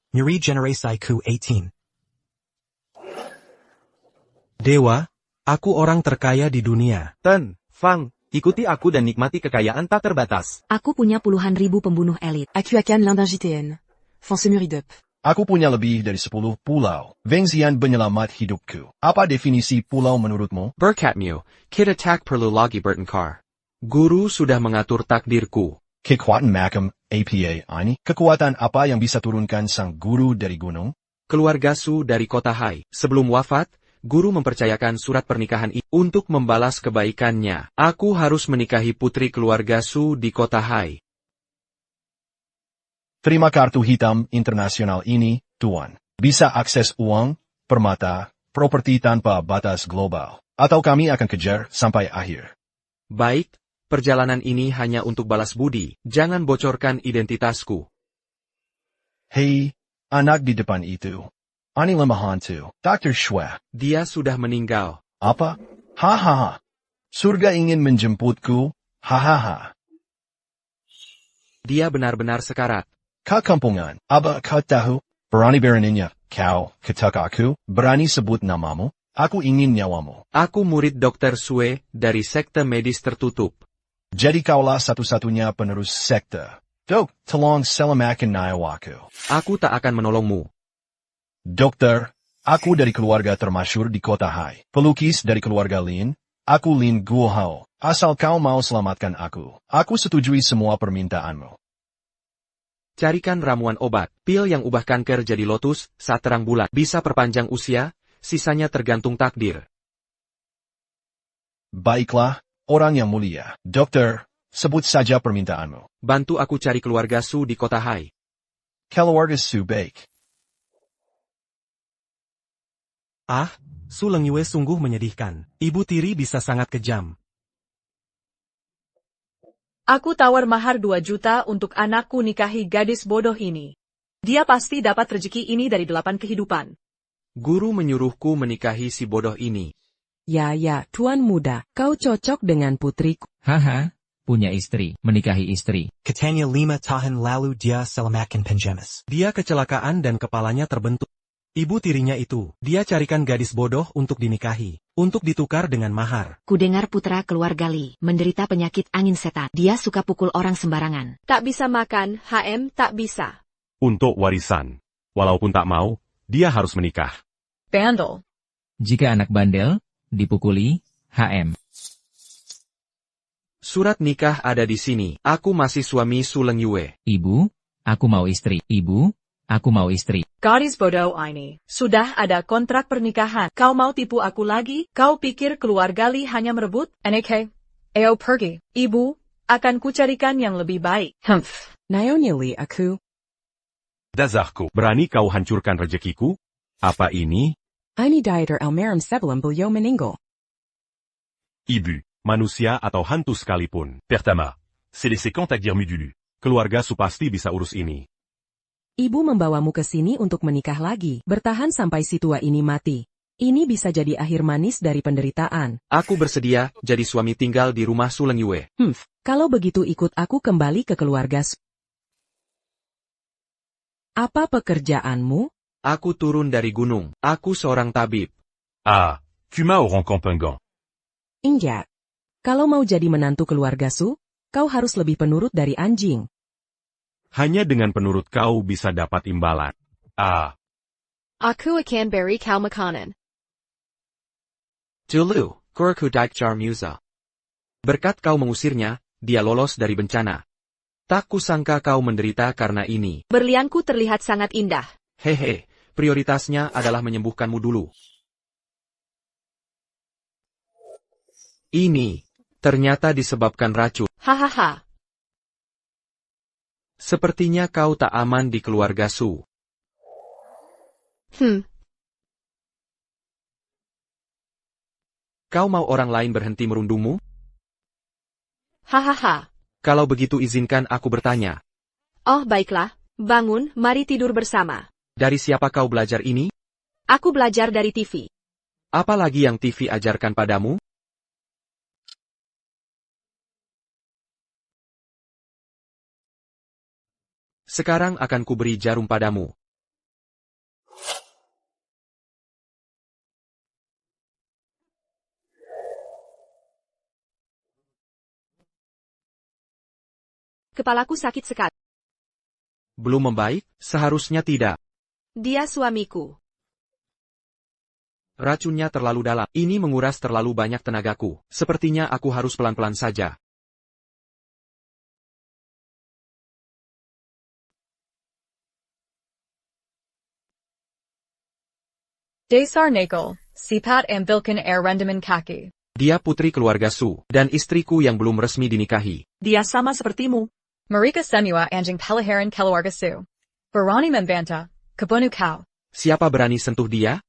Muri Generasi Ku-18. Dewa, aku orang terkaya di dunia. Ten, Fang, ikuti aku dan nikmati kekayaan tak terbatas. Aku punya puluhan ribu pembunuh elit. Aku akan l'un d'un JTN. Fonsemuridep. Aku punya lebih dari 10 pulau. Vengzian penyelamat hidupku. Apa definisi pulau menurutmu? Berkatmu, kita tak perlu lagi bertengkar. Guru sudah mengatur takdirku. Kekuatan makam, APA ini. Kekuatan apa yang bisa turunkan sang guru dari gunung? Keluarga Su dari kota Hai. Sebelum wafat, guru mempercayakan surat pernikahan ini untuk membalas kebaikannya. Aku harus menikahi putri keluarga Su di kota Hai. Terima kartu hitam internasional ini, Tuan. Bisa akses uang, permata, properti tanpa batas global. Atau kami akan kejar sampai akhir. Baik, perjalanan ini hanya untuk balas budi. Jangan bocorkan identitasku. Hei, anak di depan itu. Ani lemah hantu, Dr. Shue. Dia sudah meninggal. Apa? Hahaha. Surga ingin menjemputku, hahaha. Dia benar-benar sekarat. Kekampungan, aba kau tahu, berani beraninya, kau, ketuk aku, berani sebut namamu, aku ingin nyawamu. Aku murid Dr. Sue dari sekte medis tertutup. Jadi kaulah satu-satunya penerus sekte. Dok, tolong selamatkan nyawaku. Aku tak akan menolongmu. Dokter, aku dari keluarga termasyur di kota Hai. Pelukis dari keluarga Lin, aku Lin Guohao. Asal kau mau selamatkan aku setujui semua permintaanmu. Carikan ramuan obat, pil yang ubah kanker jadi lotus saat terang bulan. Bisa perpanjang usia, sisanya tergantung takdir. Baiklah, orang yang mulia. Dokter, sebut saja permintaanmu. Bantu aku cari keluarga Su di kota Hai. Keluarga Su baik. Ah, Su Lengyue sungguh menyedihkan. Ibu tiri bisa sangat kejam. Aku tawar mahar 2 juta untuk anakku nikahi gadis bodoh ini. Dia pasti dapat rezeki ini dari 8 kehidupan. Guru menyuruhku menikahi si bodoh ini. Ya, Tuan muda, kau cocok dengan putriku. Haha, punya istri, menikahi istri. Katanya 5 tahun lalu dia selamatkan penjamas. Dia kecelakaan dan kepalanya terbentuk. Ibu tirinya itu, dia carikan gadis bodoh untuk dinikahi, untuk ditukar dengan mahar. Kudengar putra keluarga Li menderita penyakit angin setan. Dia suka pukul orang sembarangan. Tak bisa makan, HM tak bisa. Untuk warisan. Walaupun tak mau, dia harus menikah. Bandel. Jika anak bandel, dipukuli, HM. Surat nikah ada di sini. Aku masih suami Su Lengyue. Ibu, aku mau istri. Ibu, aku mau istri. Gadis bodoh ini. Sudah ada kontrak pernikahan. Kau mau tipu aku lagi? Kau pikir keluarga Li hanya merebut? NK. Ayo pergi. Ibu, akan kucarikan yang lebih baik. Naonya Li aku. Dasarku, berani kau hancurkan rezekiku? Apa ini? Ini dieter almarhum sebelum beliau meninggal. Ibu, manusia atau hantu sekalipun. Pertama, c'est les séquentes à dire dulu. Keluarga Su pasti bisa urus ini. Ibu membawamu ke sini untuk menikah lagi. Bertahan sampai si tua ini mati. Ini bisa jadi akhir manis dari penderitaan. Aku bersedia jadi suami tinggal di rumah Su Lengyue. Kalau begitu ikut aku kembali ke keluarga Su. Apa pekerjaanmu? Aku turun dari gunung. Aku seorang tabib. Ah, Kuma au Ronkampengan. Enggak. Kalau mau jadi menantu keluarga Su, kau harus lebih penurut dari anjing. Hanya dengan penurut kau bisa dapat imbalan. Ah. Aku akan beri kau makanan. Dulu, Kurku Daikjar Musa. Berkat kau mengusirnya, dia lolos dari bencana. Tak kusangka kau menderita karena ini. Berlianku terlihat sangat indah. Hehe, prioritasnya adalah menyembuhkanmu dulu. Ini, ternyata disebabkan racun. Hahaha. Sepertinya kau tak aman di keluarga Su. Kau mau orang lain berhenti merundungmu? Hahaha. Kalau begitu izinkan aku bertanya. Oh baiklah, bangun, mari tidur bersama. Dari siapa kau belajar ini? Aku belajar dari TV. Apa lagi yang TV ajarkan padamu? Sekarang akan kuberi jarum padamu. Kepalaku sakit sekali. Belum membaik? Seharusnya tidak. Dia suamiku. Racunnya terlalu dalam. Ini menguras terlalu banyak tenagaku. Sepertinya aku harus pelan-pelan saja. Dasar Nakel, Sipat ambilkan air rendaman kaki. Dia putri keluarga Su, dan istriku yang belum resmi dinikahi. Dia sama sepertimu. Marika Semua anjing pelaharan keluarga Su. Berani membantah, kebunuh kau. Siapa berani sentuh dia?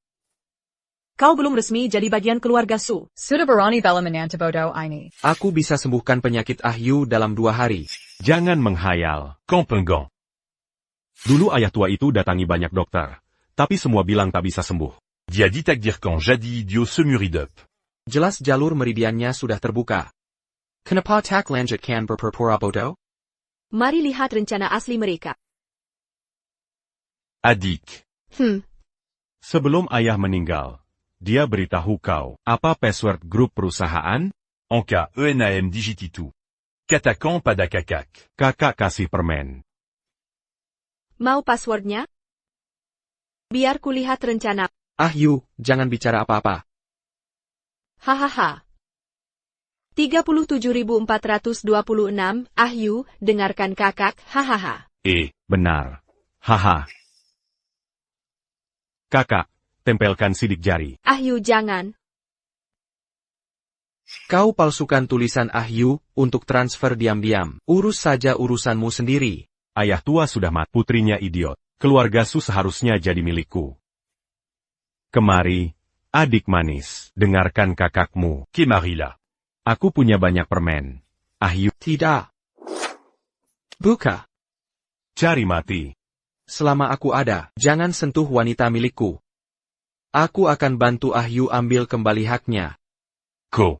Kau belum resmi jadi bagian keluarga Su. Sudah berani bela menantu bodoh ini. Aku bisa sembuhkan penyakit Ahyu dalam 2 hari. Jangan menghayal, Kompengong. Dulu ayah tua itu datangi banyak dokter, tapi semua bilang tak bisa sembuh. Dia ditakdir quand jadi idiot semuridep. Jelas jalur meridiannya sudah terbuka. Kenapa tak lanjutkan berpura-pura bodoh? Mari lihat rencana asli mereka. Adik. Sebelum ayah meninggal, dia beritahu kau apa password grup perusahaan? Angka ENAM digititu. Katakan pada kakak. Kakak kasih permen. Mau passwordnya? Biar kulihat rencana. Ahyu, jangan bicara apa-apa. Hahaha. 37.426, Ahyu, dengarkan kakak, hahaha. Benar. Haha. Kakak, tempelkan sidik jari. Ahyu jangan. Kau palsukan tulisan Ahyu untuk transfer diam-diam. Urus saja urusanmu sendiri. Ayah tua sudah mati, putrinya idiot. Keluarga Su seharusnya jadi milikku. Kemari, adik manis, dengarkan kakakmu. Kimarila. Aku punya banyak permen. Ahyu. Tidak. Buka. Cari mati. Selama aku ada, jangan sentuh wanita milikku. Aku akan bantu Ahyu ambil kembali haknya.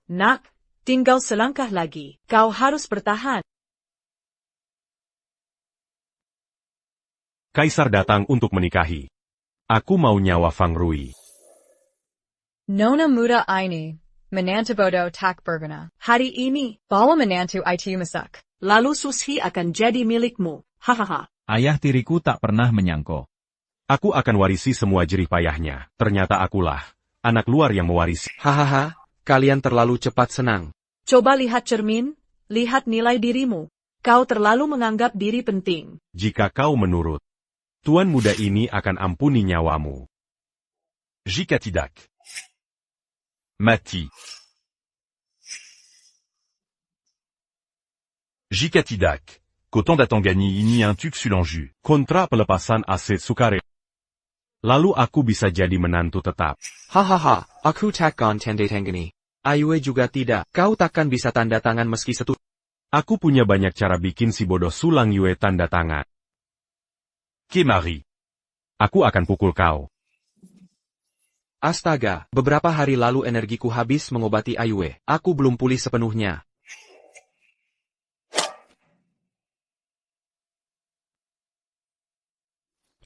Nak, tinggal selangkah lagi. Kau harus bertahan. Kaisar datang untuk menikahi. Aku mau nyawa Fang Rui. Nona muda ini, menantu bodoh tak berguna. Hari ini, bawa menantu itu masak. Lalu Susi akan jadi milikmu. Hahaha. Ayah tiriku tak pernah menyangko. Aku akan warisi semua jerih payahnya. Ternyata akulah anak luar yang mewarisi. Hahaha, kalian terlalu cepat senang. Coba lihat cermin, lihat nilai dirimu. Kau terlalu menganggap diri penting. Jika kau menurut, tuan muda ini akan ampuni nyawamu. Jika tidak, mati. Jika tidak, qu'autant d'Atangani ini un tuk sulanju. Kontra pelepasan aset sukare. Lalu aku bisa jadi menantu tetap. Hahaha, aku takkan tanda tangani. Ayue juga tidak. Kau takkan bisa tanda tangan meski Aku punya banyak cara bikin si bodoh Sulang Yue tanda tangan. Kimari. Aku akan pukul kau. Astaga, beberapa hari lalu energiku habis mengobati Ayue. Aku belum pulih sepenuhnya.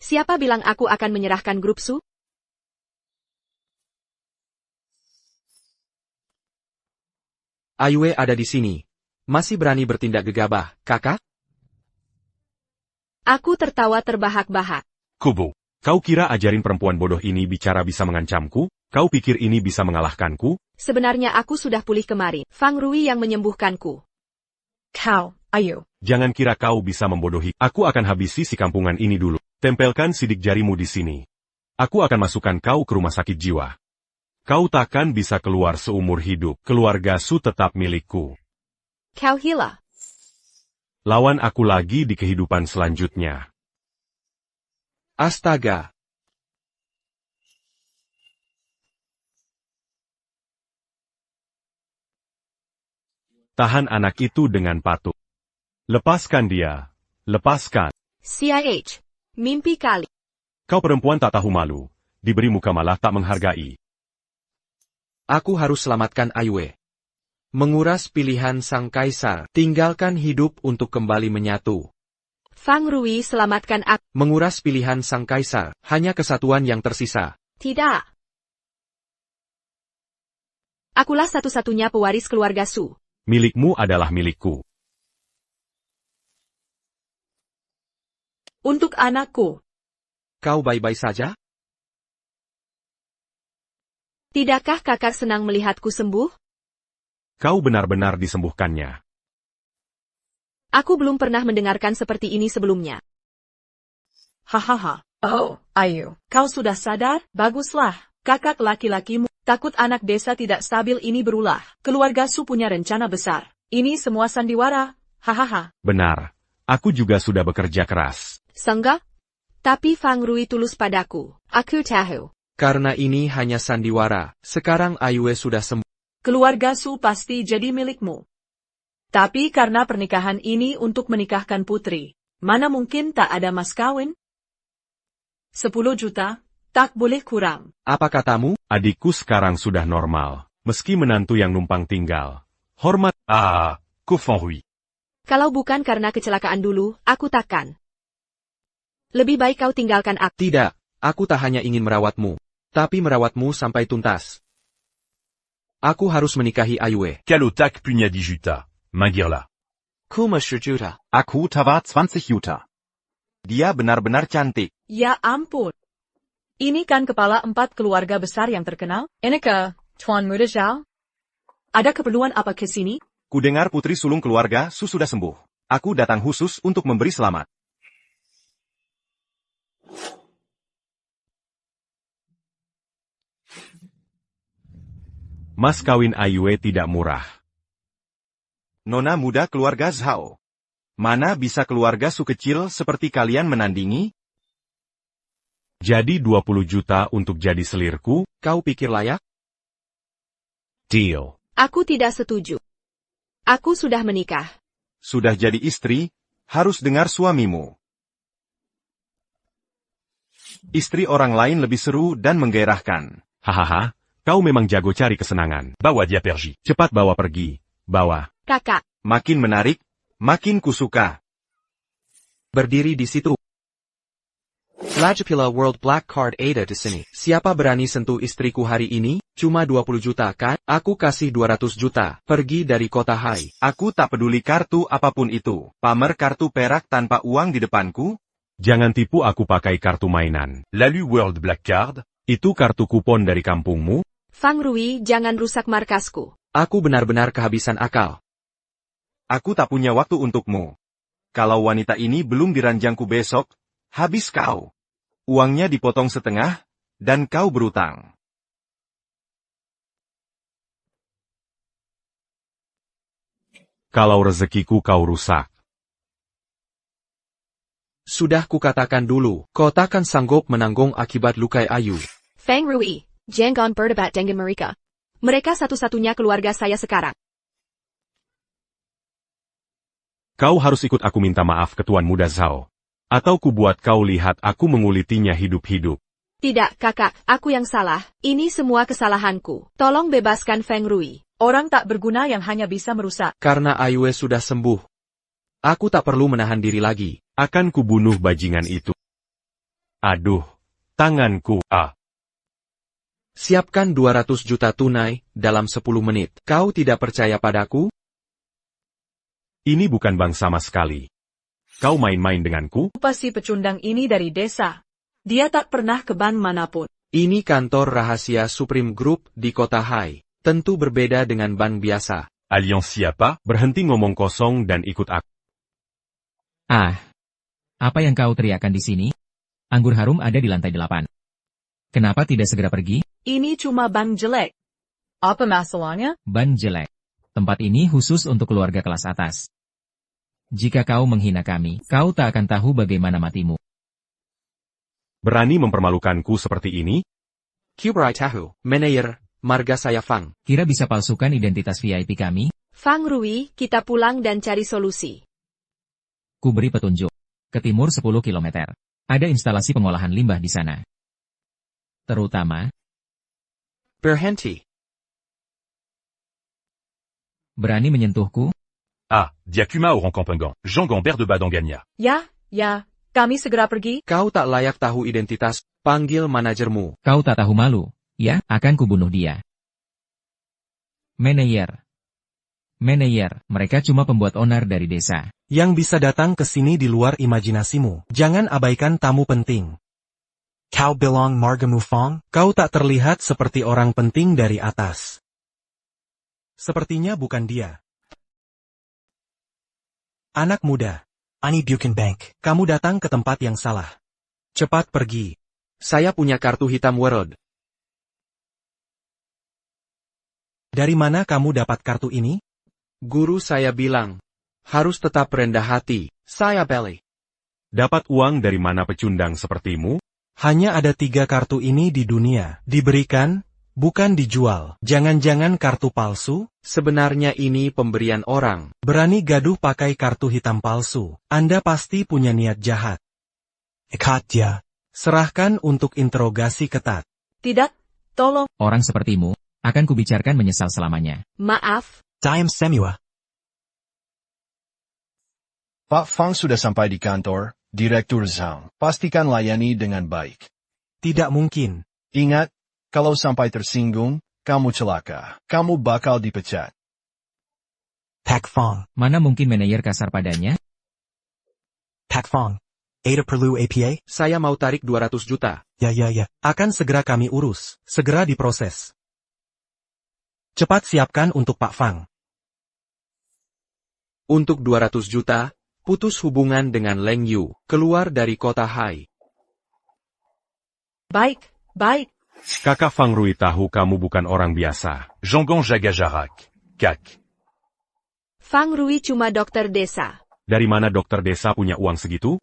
Siapa bilang aku akan menyerahkan grup Su? Ayue ada di sini. Masih berani bertindak gegabah, kakak? Aku tertawa terbahak-bahak. Kubo, kau kira ajarin perempuan bodoh ini bicara bisa mengancamku? Kau pikir ini bisa mengalahkanku? Sebenarnya aku sudah pulih kemarin. Fang Rui yang menyembuhkanku. Kau, Ayu. Jangan kira kau bisa membodohi. Aku akan habisi si kampungan ini dulu. Tempelkan sidik jarimu di sini. Aku akan masukkan kau ke rumah sakit jiwa. Kau takkan bisa keluar seumur hidup. Keluarga Su tetap milikku. Kau hila. Lawan aku lagi di kehidupan selanjutnya. Astaga. Tahan anak itu dengan patuh. Lepaskan dia. Lepaskan. CIH. Mimpi kali. Kau perempuan tak tahu malu. Diberi muka malah tak menghargai. Aku harus selamatkan Ayue. Menguras pilihan sang kaisar. Tinggalkan hidup untuk kembali menyatu. Fang Rui selamatkan aku. Menguras pilihan sang kaisar. Hanya kesatuan yang tersisa. Tidak. Akulah satu-satunya pewaris keluarga Su. Milikmu adalah milikku. Untuk anakku. Kau baik-baik saja? Tidakkah kakak senang melihatku sembuh? Kau benar-benar disembuhkannya. Aku belum pernah mendengarkan seperti ini sebelumnya. Hahaha. Oh, Ayu. Kau sudah sadar? Baguslah. Kakak laki-lakimu. Takut anak desa tidak stabil ini berulah. Keluarga Su punya rencana besar. Ini semua sandiwara. Hahaha. Benar. Aku juga sudah bekerja keras. Sangga? Tapi Fang Rui tulus padaku. Aku tahu. Karena ini hanya sandiwara, sekarang Ayue sudah sembuh. Keluarga Su pasti jadi milikmu. Tapi karena pernikahan ini untuk menikahkan putri, mana mungkin tak ada mas kawin? 10 juta, tak boleh kurang. Apa katamu? Adikku sekarang sudah normal. Meski menantu yang numpang tinggal. Hormat. Fang Rui. Kalau bukan karena kecelakaan dulu, aku takkan. Lebih baik kau tinggalkan aku. Tidak, aku tak hanya ingin merawatmu, tapi merawatmu sampai tuntas. Aku harus menikahi Ayue. Kalotak punya 10 juta. Manggirlah. Kuma 10 juta. Aku tawa 20 juta. Dia benar-benar cantik. Ya ampun. Ini kan kepala 4 keluarga besar yang terkenal. Enika, Tuan Muda Zhao. Ada keperluan apa ke sini? Kudengar putri sulung keluarga Su sudah sembuh. Aku datang khusus untuk memberi selamat. Mas kawin Ayue tidak murah. Nona muda keluarga Zhao. Mana bisa keluarga Su kecil seperti kalian menandingi? Jadi 20 juta untuk jadi selirku? Kau pikir layak? Deal. Aku tidak setuju. Aku sudah menikah. Sudah jadi istri, harus dengar suamimu. Istri orang lain lebih seru dan menggairahkan. Hahaha, kau memang jago cari kesenangan. Bawa dia pergi. Cepat bawa pergi. Bawa. Kakak. Makin menarik, makin kusuka. Berdiri di situ. Lajapila World Black Card Ada di sini. Siapa berani sentuh istriku hari ini? Cuma 20 juta kan? Aku kasih 200 juta. Pergi dari kota Hai. Aku tak peduli kartu apapun itu. Pamer kartu perak tanpa uang di depanku? Jangan tipu aku pakai kartu mainan. Lalu World Black Card? Itu kartu kupon dari kampungmu? Fang Rui, jangan rusak markasku. Aku benar-benar kehabisan akal. Aku tak punya waktu untukmu. Kalau wanita ini belum diranjangku besok, habis kau. Uangnya dipotong setengah, dan kau berutang. Kalau rezekiku kau rusak. Sudah kukatakan dulu, kau takkan sanggup menanggung akibat lukai Ayu. Fang Rui, jangan berdebat dengan mereka. Mereka satu-satunya keluarga saya sekarang. Kau harus ikut aku minta maaf ke Tuan Muda Zhao. Atau ku buat kau lihat aku mengulitinya hidup-hidup. Tidak, kakak, aku yang salah. Ini semua kesalahanku. Tolong bebaskan Fang Rui. Orang tak berguna yang hanya bisa merusak. Karena Ayue sudah sembuh. Aku tak perlu menahan diri lagi. Akan kubunuh bajingan itu. Aduh, tanganku. Siapkan 200 juta tunai dalam 10 menit. Kau tidak percaya padaku? Ini bukan bank sama sekali. Kau main-main denganku? Si pecundang ini dari desa. Dia tak pernah ke bank manapun. Ini kantor rahasia Supreme Group di kota Hai. Tentu berbeda dengan bank biasa. Alliance siapa? Berhenti ngomong kosong dan ikut aku. Apa yang kau teriakkan di sini? Anggur harum ada di lantai 8. Kenapa tidak segera pergi? Ini cuma ban jelek. Apa masalahnya? Ban jelek. Tempat ini khusus untuk keluarga kelas atas. Jika kau menghina kami, kau tak akan tahu bagaimana matimu. Berani mempermalukanku seperti ini? Kubrai tahu, manajer, marga saya Fang. Kira bisa palsukan identitas VIP kami? Fang Rui, kita pulang dan cari solusi. Ku beri petunjuk. Ke timur 10 km. Ada instalasi pengolahan limbah di sana. Terutama, Berhenti. berani menyentuhku? Diakuma orang Kampengan. Jean Gambert de Badanganya. Ya, kami segera pergi. Kau tak layak tahu identitas. Panggil manajermu. Kau tak tahu malu, ya? Akan kubunuh dia. Manajer. Meneyer, mereka cuma pembuat onar dari desa. Yang bisa datang ke sini di luar imajinasimu. Jangan abaikan tamu penting. Kau belong margamu Fong? Kau tak terlihat seperti orang penting dari atas. Sepertinya bukan dia. Anak muda. Ani Buchenbank. Kamu datang ke tempat yang salah. Cepat pergi. Saya punya kartu hitam World. Dari mana kamu dapat kartu ini? Guru saya bilang, harus tetap rendah hati. Saya Belly. Dapat uang dari mana pecundang sepertimu? Hanya ada 3 kartu ini di dunia. Diberikan, bukan dijual. Jangan-jangan kartu palsu? Sebenarnya ini pemberian orang. Berani gaduh pakai kartu hitam palsu. Anda pasti punya niat jahat. Ikat dia. Serahkan untuk interogasi ketat. Tidak, tolong. Orang sepertimu, akan kubicarakan menyesal selamanya. Maaf. Dayam Semua. Pak Fang sudah sampai di kantor, Direktur Zhang. Pastikan layani dengan baik. Tidak mungkin. Ingat, kalau sampai tersinggung, kamu celaka. Kamu bakal dipecat. Pak Fong. Mana mungkin manajer kasar padanya? Pak Fong. Ada perlu APA? Saya mau tarik 200 juta. Ya. Akan segera kami urus. Segera diproses. Cepat siapkan untuk Pak Fang. Untuk 200 juta, putus hubungan dengan Leng Yu, keluar dari kota Hai. Baik. Kakak Fang Rui tahu kamu bukan orang biasa. Jongon jaga jarak. Kak. Fang Rui cuma dokter desa. Dari mana dokter desa punya uang segitu?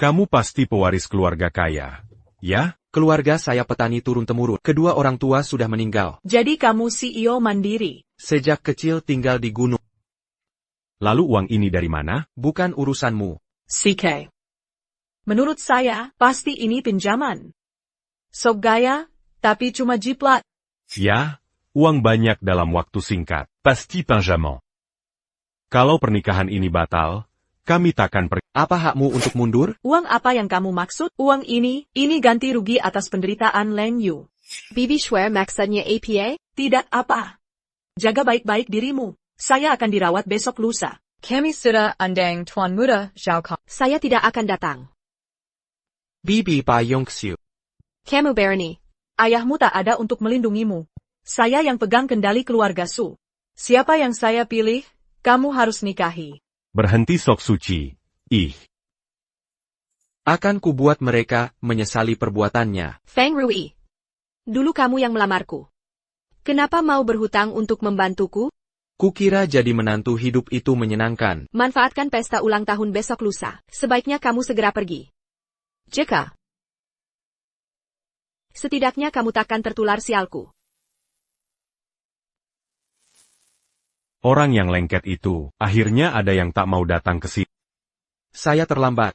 Kamu pasti pewaris keluarga kaya. Ya? Keluarga saya petani turun-temurun. Kedua orang tua sudah meninggal. Jadi kamu CEO mandiri. Sejak kecil tinggal di gunung. Lalu uang ini dari mana? Bukan urusanmu. CK. Menurut saya, pasti ini pinjaman. Sok gaya, tapi cuma jiplat. Ya, uang banyak dalam waktu singkat. Pasti pinjaman. Kalau pernikahan ini batal, kami takkan pergi. Apa hakmu untuk mundur? Uang apa yang kamu maksud? Uang ini ganti rugi atas penderitaan Leng Yu. Bibi swear maksudnya APA? Tidak apa. Jaga baik-baik dirimu. Saya akan dirawat besok lusa. Kami sudah andang Tuan Muda, Zhao Kong. Saya tidak akan datang. Bibi Payong Xiu. Kamu Bernie. Ayahmu tak ada untuk melindungimu. Saya yang pegang kendali keluarga Su. Siapa yang saya pilih, kamu harus nikahi. Berhenti sok suci. Akan kubuat mereka menyesali perbuatannya. Feng Rui. Dulu kamu yang melamarku. Kenapa mau berhutang untuk membantuku? Kukira jadi menantu hidup itu menyenangkan. Manfaatkan pesta ulang tahun besok lusa. Sebaiknya kamu segera pergi. Jika. Setidaknya kamu takkan tertular sialku. Orang yang lengket itu, akhirnya ada yang tak mau datang ke sini. Saya terlambat.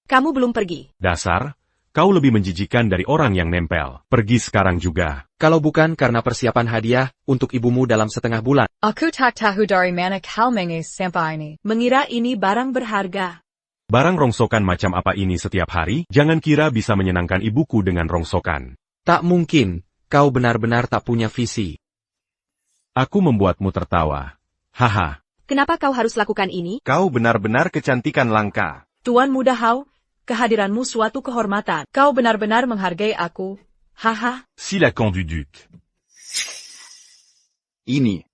Kamu belum pergi. Dasar, kau lebih menjijikan dari orang yang nempel. Pergi sekarang juga. Kalau bukan karena persiapan hadiah untuk ibumu dalam setengah bulan. Aku tak tahu dari mana kau mengis sampai ini. Mengira ini barang berharga. Barang rongsokan macam apa ini setiap hari? Jangan kira bisa menyenangkan ibuku dengan rongsokan. Tak mungkin, kau benar-benar tak punya visi. Aku membuatmu tertawa. Haha. Kenapa kau harus lakukan ini? Kau benar-benar kecantikan langka. Tuan Muda Hao, kehadiranmu suatu kehormatan. Kau benar-benar menghargai aku. Haha. Silakan du duc. Ini.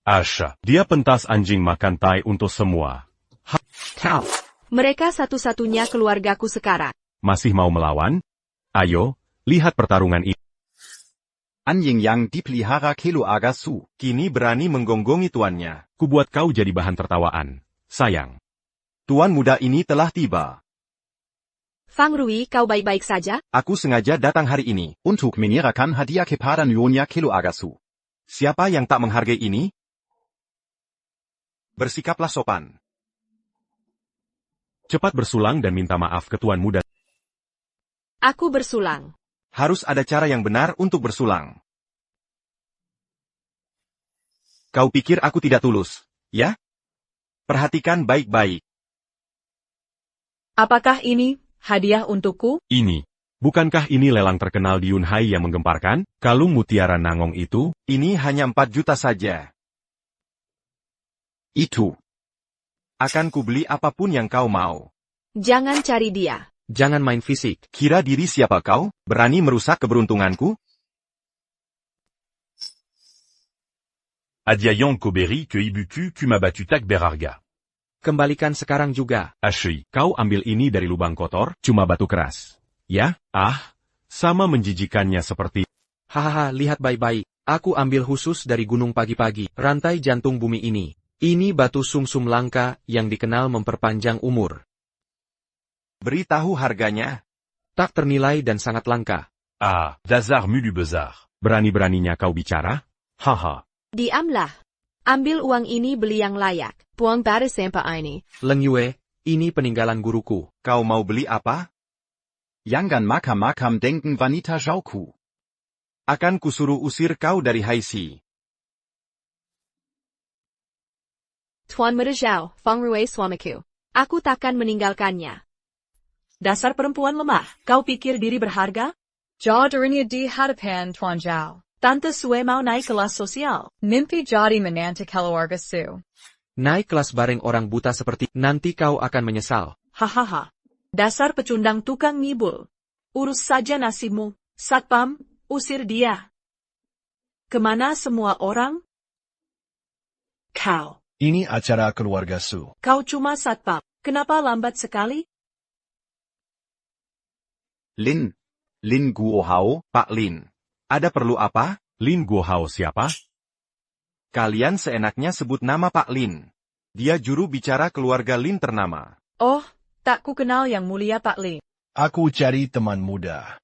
Asha. Dia pentas anjing makan tai untuk semua. Mereka satu-satunya keluargaku sekarang. Masih mau melawan? Ayo, lihat pertarungan ini. Anjing yang dipelihara Kelo Agasu. Kini berani menggonggongi tuannya. Kubuat kau jadi bahan tertawaan. Sayang. Tuan muda ini telah tiba. Fang Rui, kau baik-baik saja? Aku sengaja datang hari ini untuk menyerahkan hadiah kepada Nyonya Kelo Agasu. Siapa yang tak menghargai ini? Bersikaplah sopan. Cepat bersulang dan minta maaf ke tuan muda. Aku bersulang. Harus ada cara yang benar untuk bersulang. Kau pikir aku tidak tulus, ya? Perhatikan baik-baik. Apakah ini hadiah untukku? Ini. Bukankah ini lelang terkenal di Yunhai yang menggemparkan? Kalung mutiara Nangong itu? Ini hanya 4 juta saja. Itu. Akan kubeli apapun yang kau mau. Jangan cari dia. Jangan main fisik. Kira diri siapa kau? Berani merusak keberuntunganku? Adiayong Koberi ke Ibuku ku mabatu tak berharga. Kembalikan sekarang juga. Ashley, kau ambil ini dari lubang kotor, cuma batu keras. Ya? Sama menjijikannya seperti... Hahaha, lihat baik-baik. Aku ambil khusus dari gunung pagi-pagi, rantai jantung bumi ini. Ini batu sumsum langka yang dikenal memperpanjang umur. Beritahu harganya. Tak ternilai dan sangat langka. Dazar mu du bezar. Berani-beraninya kau bicara? Haha. Diamlah. Ambil uang ini beli yang layak. Puang pada sempa ini. Leng Yue, ini peninggalan guruku. Kau mau beli apa? Jangan makam-makam denken wanita Zhaoku. Akan kusuruh usir kau dari Haisi. Tuan Muda Zhao, Feng Rui suamiku. Aku takkan meninggalkannya. Dasar perempuan lemah, kau pikir diri berharga? Jawabnya di hadapan Tuan Zhao. Tante Sue mau naik kelas sosial. Mimpi jadi menantu keluarga Su. Naik kelas bareng orang buta seperti nanti kau akan menyesal. Hahaha. Dasar pecundang tukang ngibul. Urus saja nasibmu. Satpam, usir dia. Kemana semua orang? Kau. Ini acara keluarga Su. Kau cuma satpam. Kenapa lambat sekali? Lin Guohao. Pak Lin. Ada perlu apa? Lin Guohao siapa? Kalian seenaknya sebut nama Pak Lin. Dia juru bicara keluarga Lin ternama. Oh, tak ku kenal yang mulia Pak Lin. Aku cari teman muda.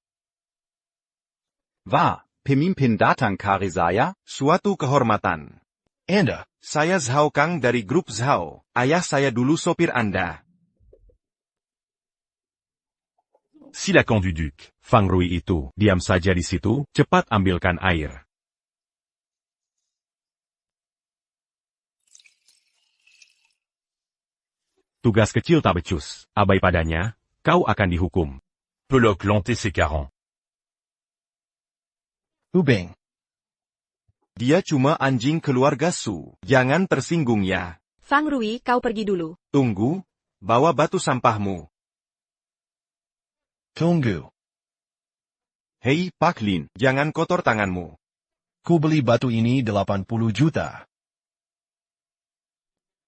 Pemimpin datang kari saya? Suatu kehormatan. Anda? Saya Zhao Kang dari grup Zhao. Ayah saya dulu sopir Anda. Silakan duduk. Fang Rui itu, diam saja di situ, cepat ambilkan air. Tugas kecil tak becus, abai padanya, kau akan dihukum. Pelok lonté sekarang. Ubeng. Dia cuma anjing keluarga Su. Jangan tersinggung ya. Fang Rui, kau pergi dulu. Tunggu, bawa batu sampahmu. Tunggu. Hei, Pak Lin, jangan kotor tanganmu. Ku beli batu ini 80 juta.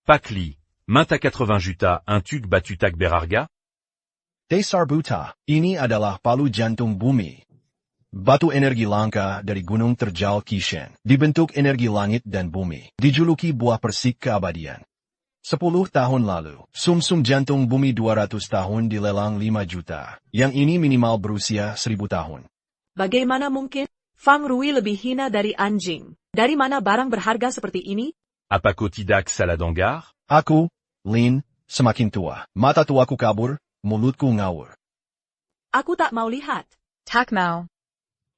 Pak Li, Mata 80 juta, un tug batu tak berharga? Dasar buta, ini adalah palu jantung bumi. Batu energi langka dari gunung terjal Qishan, dibentuk energi langit dan bumi, dijuluki buah persik keabadian. 10 tahun lalu, sumsum jantung bumi 200 tahun dilelang 5 juta. Yang ini minimal berusia 1000 tahun. Bagaimana mungkin? Fang Rui lebih hina dari anjing. Dari mana barang berharga seperti ini? Apa kau tidak salah dengar? Aku, Lin, semakin tua. Mata tuaku kabur, mulutku ngawur. Aku tak mau lihat. Tak mau.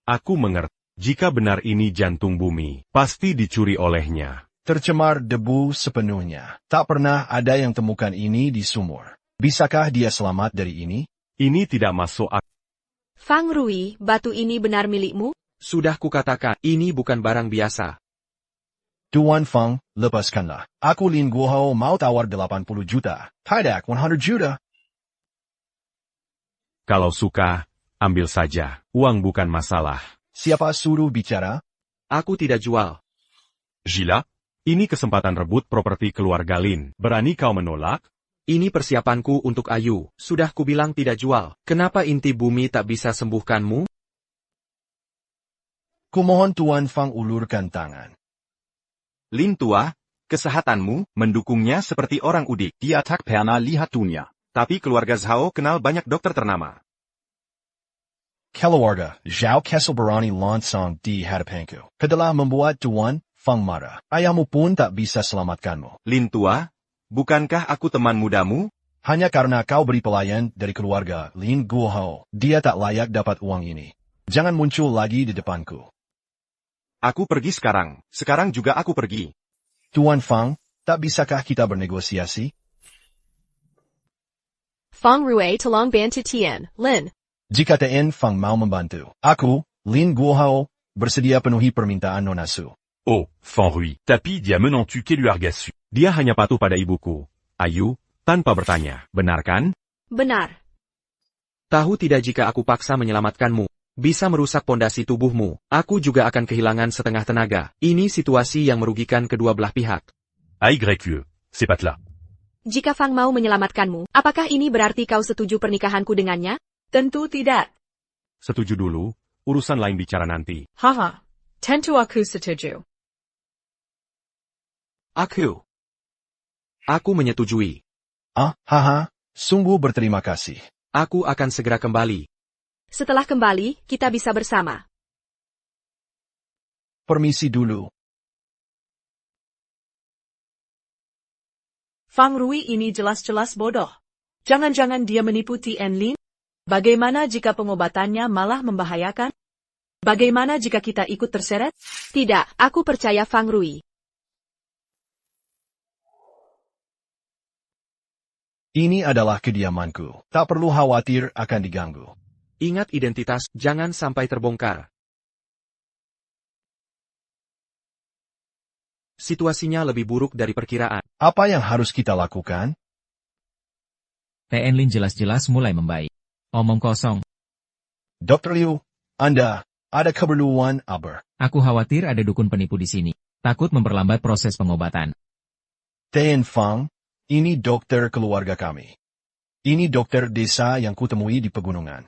Aku mengerti. Jika benar ini jantung bumi, pasti dicuri olehnya. Tercemar debu sepenuhnya. Tak pernah ada yang temukan ini di sumur. Bisakah dia selamat dari ini? Ini tidak masuk akal. Fang Rui, batu ini benar milikmu? Sudah kukatakan, ini bukan barang biasa. Tuan Fang, lepaskanlah. Aku Lin Guohao mau tawar 80 juta. Tidak 100 juta. Kalau suka, ambil saja. Uang bukan masalah. Siapa suruh bicara? Aku tidak jual. Gila, ini kesempatan rebut properti keluarga Lin. Berani kau menolak? Ini persiapanku untuk Ayu. Sudah kubilang tidak jual. Kenapa inti bumi tak bisa sembuhkanmu? Kumohon Tuan Fang ulurkan tangan. Lin tua, kesehatanmu, mendukungnya seperti orang udik. Dia tak pernah lihat dunia. Tapi keluarga Zhao kenal banyak dokter ternama. Keluarga, Zhao Kessel berani lansang di hadapanku. Ketelah membuat Tuan Fang marah. Ayahmu pun tak bisa selamatkanmu. Lin tua, bukankah aku teman mudamu? Hanya karena kau beri pelayan dari keluarga Lin Guohao, dia tak layak dapat uang ini. Jangan muncul lagi di depanku. Aku pergi sekarang. Sekarang juga aku pergi. Tuan Fang, tak bisakah kita bernegosiasi? Fang Rui tolong bantu Tian, Lin. Jika Tian Fang mau membantu, aku, Lin Guohao, bersedia penuhi permintaan Nona Su. Oh, Fanrui, tapi dia menentu keluarga Su. Dia hanya patuh pada ibuku, Ayu, tanpa bertanya. Benar kan? Benar. Tahu tidak jika aku paksa menyelamatkanmu, bisa merusak pondasi tubuhmu, aku juga akan kehilangan setengah tenaga. Ini situasi yang merugikan kedua belah pihak. AYE, c'est pas là. Jika Fang mau menyelamatkanmu, apakah ini berarti kau setuju pernikahanku dengannya? Tentu tidak. Setuju dulu, urusan lain bicara nanti. Haha. Tentu aku setuju. Aku menyetujui. Haha, sungguh berterima kasih. Aku akan segera kembali. Setelah kembali, kita bisa bersama. Permisi dulu. Fang Rui ini jelas-jelas bodoh. Jangan-jangan dia menipu Tian Lin? Bagaimana jika pengobatannya malah membahayakan? Bagaimana jika kita ikut terseret? Tidak, aku percaya Fang Rui. Ini adalah kediamanku. Tak perlu khawatir akan diganggu. Ingat identitas, jangan sampai terbongkar. Situasinya lebih buruk dari perkiraan. Apa yang harus kita lakukan? Tian Lin jelas-jelas mulai membaik. Omong kosong. Dr. Liu, Anda, ada keperluan apa? Aku khawatir ada dukun penipu di sini. Takut memperlambat proses pengobatan. Tian Fang, ini dokter keluarga kami. Ini dokter desa yang kutemui di pegunungan.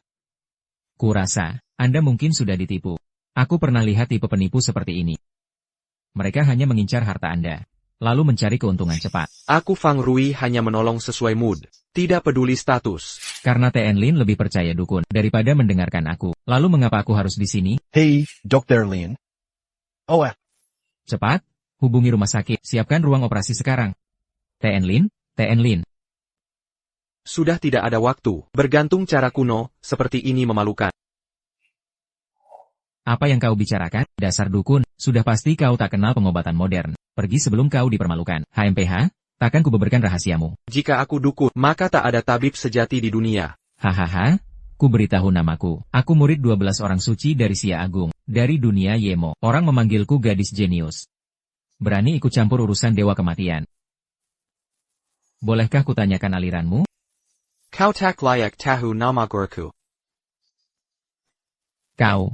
Kurasa, Anda mungkin sudah ditipu. Aku pernah lihat tipe penipu seperti ini. Mereka hanya mengincar harta Anda, lalu mencari keuntungan cepat. Aku Fang Rui hanya menolong sesuai mood, tidak peduli status. Karena Tian Lin lebih percaya dukun daripada mendengarkan aku. Lalu mengapa aku harus di sini? Hei, Dr. Lin. Oh, Cepat, hubungi rumah sakit, siapkan ruang operasi sekarang. Tian Lin. Sudah tidak ada waktu, bergantung cara kuno, seperti ini memalukan. Apa yang kau bicarakan, dasar dukun, sudah pasti kau tak kenal pengobatan modern. Pergi sebelum kau dipermalukan. HMPH, takkan kubeberkan rahasiamu. Jika aku dukun, maka tak ada tabib sejati di dunia. Hahaha, ku beritahu namaku. Aku murid 12 orang suci dari Sia Agung, dari dunia Yemo. Orang memanggilku gadis jenius. Berani ikut campur urusan dewa kematian. Bolehkah kutanyakan aliranmu? Kau tak layak tahu nama gurku. Kau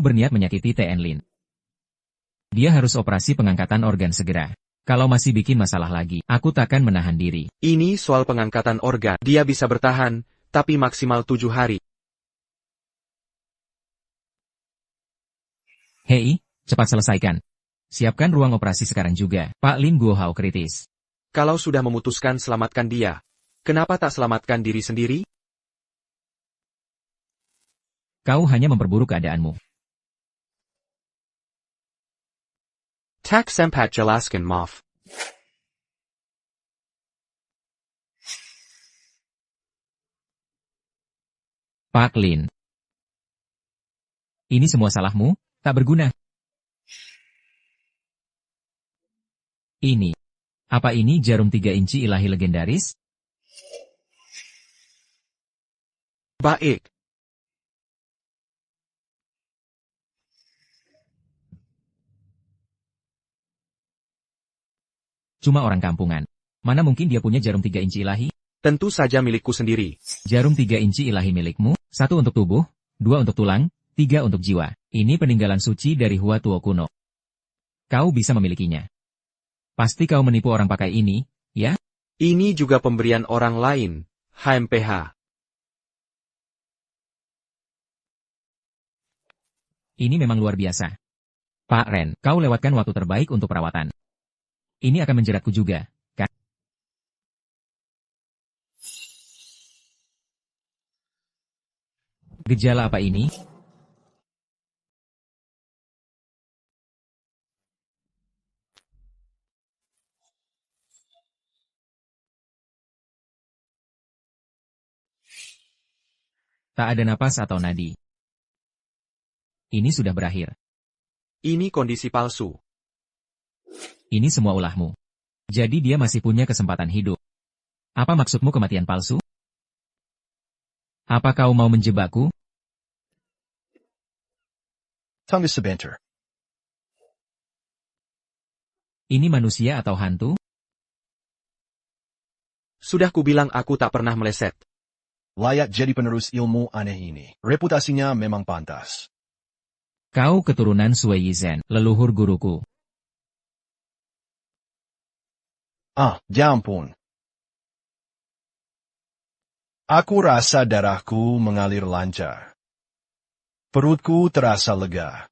berniat menyakiti Tian Lin. Dia harus operasi pengangkatan organ segera. Kalau masih bikin masalah lagi, aku takkan menahan diri. Ini soal pengangkatan organ. Dia bisa bertahan, tapi maksimal 7 hari. Hei, cepat selesaikan. Siapkan ruang operasi sekarang juga. Pak Lin Guohao kritis. Kalau sudah memutuskan selamatkan dia, kenapa tak selamatkan diri sendiri? Kau hanya memperburuk keadaanmu. Tak sempat jelaskan maaf. Pak Lin. Ini semua salahmu, tak berguna. Ini. Apa ini jarum 3 inci ilahi legendaris? Baik. Cuma orang kampungan. Mana mungkin dia punya jarum 3 inci ilahi? Tentu saja milikku sendiri. Jarum 3 inci ilahi milikmu, 1 untuk tubuh, 2 untuk tulang, 3 untuk jiwa. Ini peninggalan suci dari Hua Tuo kuno. Kau bisa memilikinya. Pasti kau menipu orang pakai ini, ya? Ini juga pemberian orang lain, HMPH. Ini memang luar biasa. Pak Ren, kau lewatkan waktu terbaik untuk perawatan. Ini akan menjeratku juga, kan? Gejala apa ini? Tak ada napas atau nadi. Ini sudah berakhir. Ini kondisi palsu. Ini semua ulahmu. Jadi dia masih punya kesempatan hidup. Apa maksudmu kematian palsu? Apa kau mau menjebakku? Tunggu sebentar. Ini manusia atau hantu? Sudah kubilang aku tak pernah meleset. Layak jadi penerus ilmu aneh ini. Reputasinya memang pantas. Kau keturunan Sui Yizhen, leluhur guruku. Ya ampun. Aku rasa darahku mengalir lancar. Perutku terasa lega.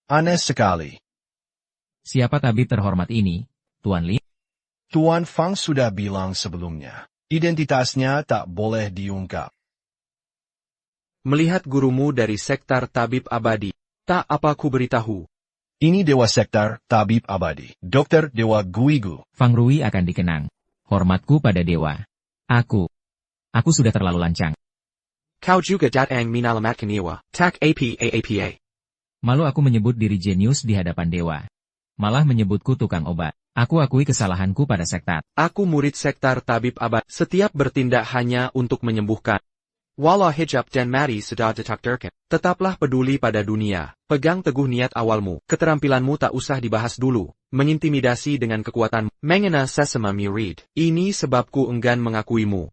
Aneh sekali. Siapa tabib terhormat ini, Tuan Lin? Tuan Fang sudah bilang sebelumnya. Identitasnya tak boleh diungkap. Melihat gurumu dari sektar tabib abadi, tak apa ku beritahu. Ini Dewa Sektar Tabib Abadi, Dokter Dewa Guigu. Fang Rui akan dikenang. Hormatku pada dewa. Aku sudah terlalu lancang. Kau juga datang menyelamatkan nyawa, tak apa. Malu aku menyebut diri jenius di hadapan dewa. Malah menyebutku tukang obat. Aku akui kesalahanku pada sektar. Aku murid sektar tabib abadi. Setiap bertindak hanya untuk menyembuhkan. Walau hijab dan mati sudah ditakdirkan. Tetaplah peduli pada dunia. Pegang teguh niat awalmu. Keterampilanmu tak usah dibahas dulu. Mengintimidasi dengan kekuatan. Mengena sesama murid. Ini sebabku enggan mengakuimu.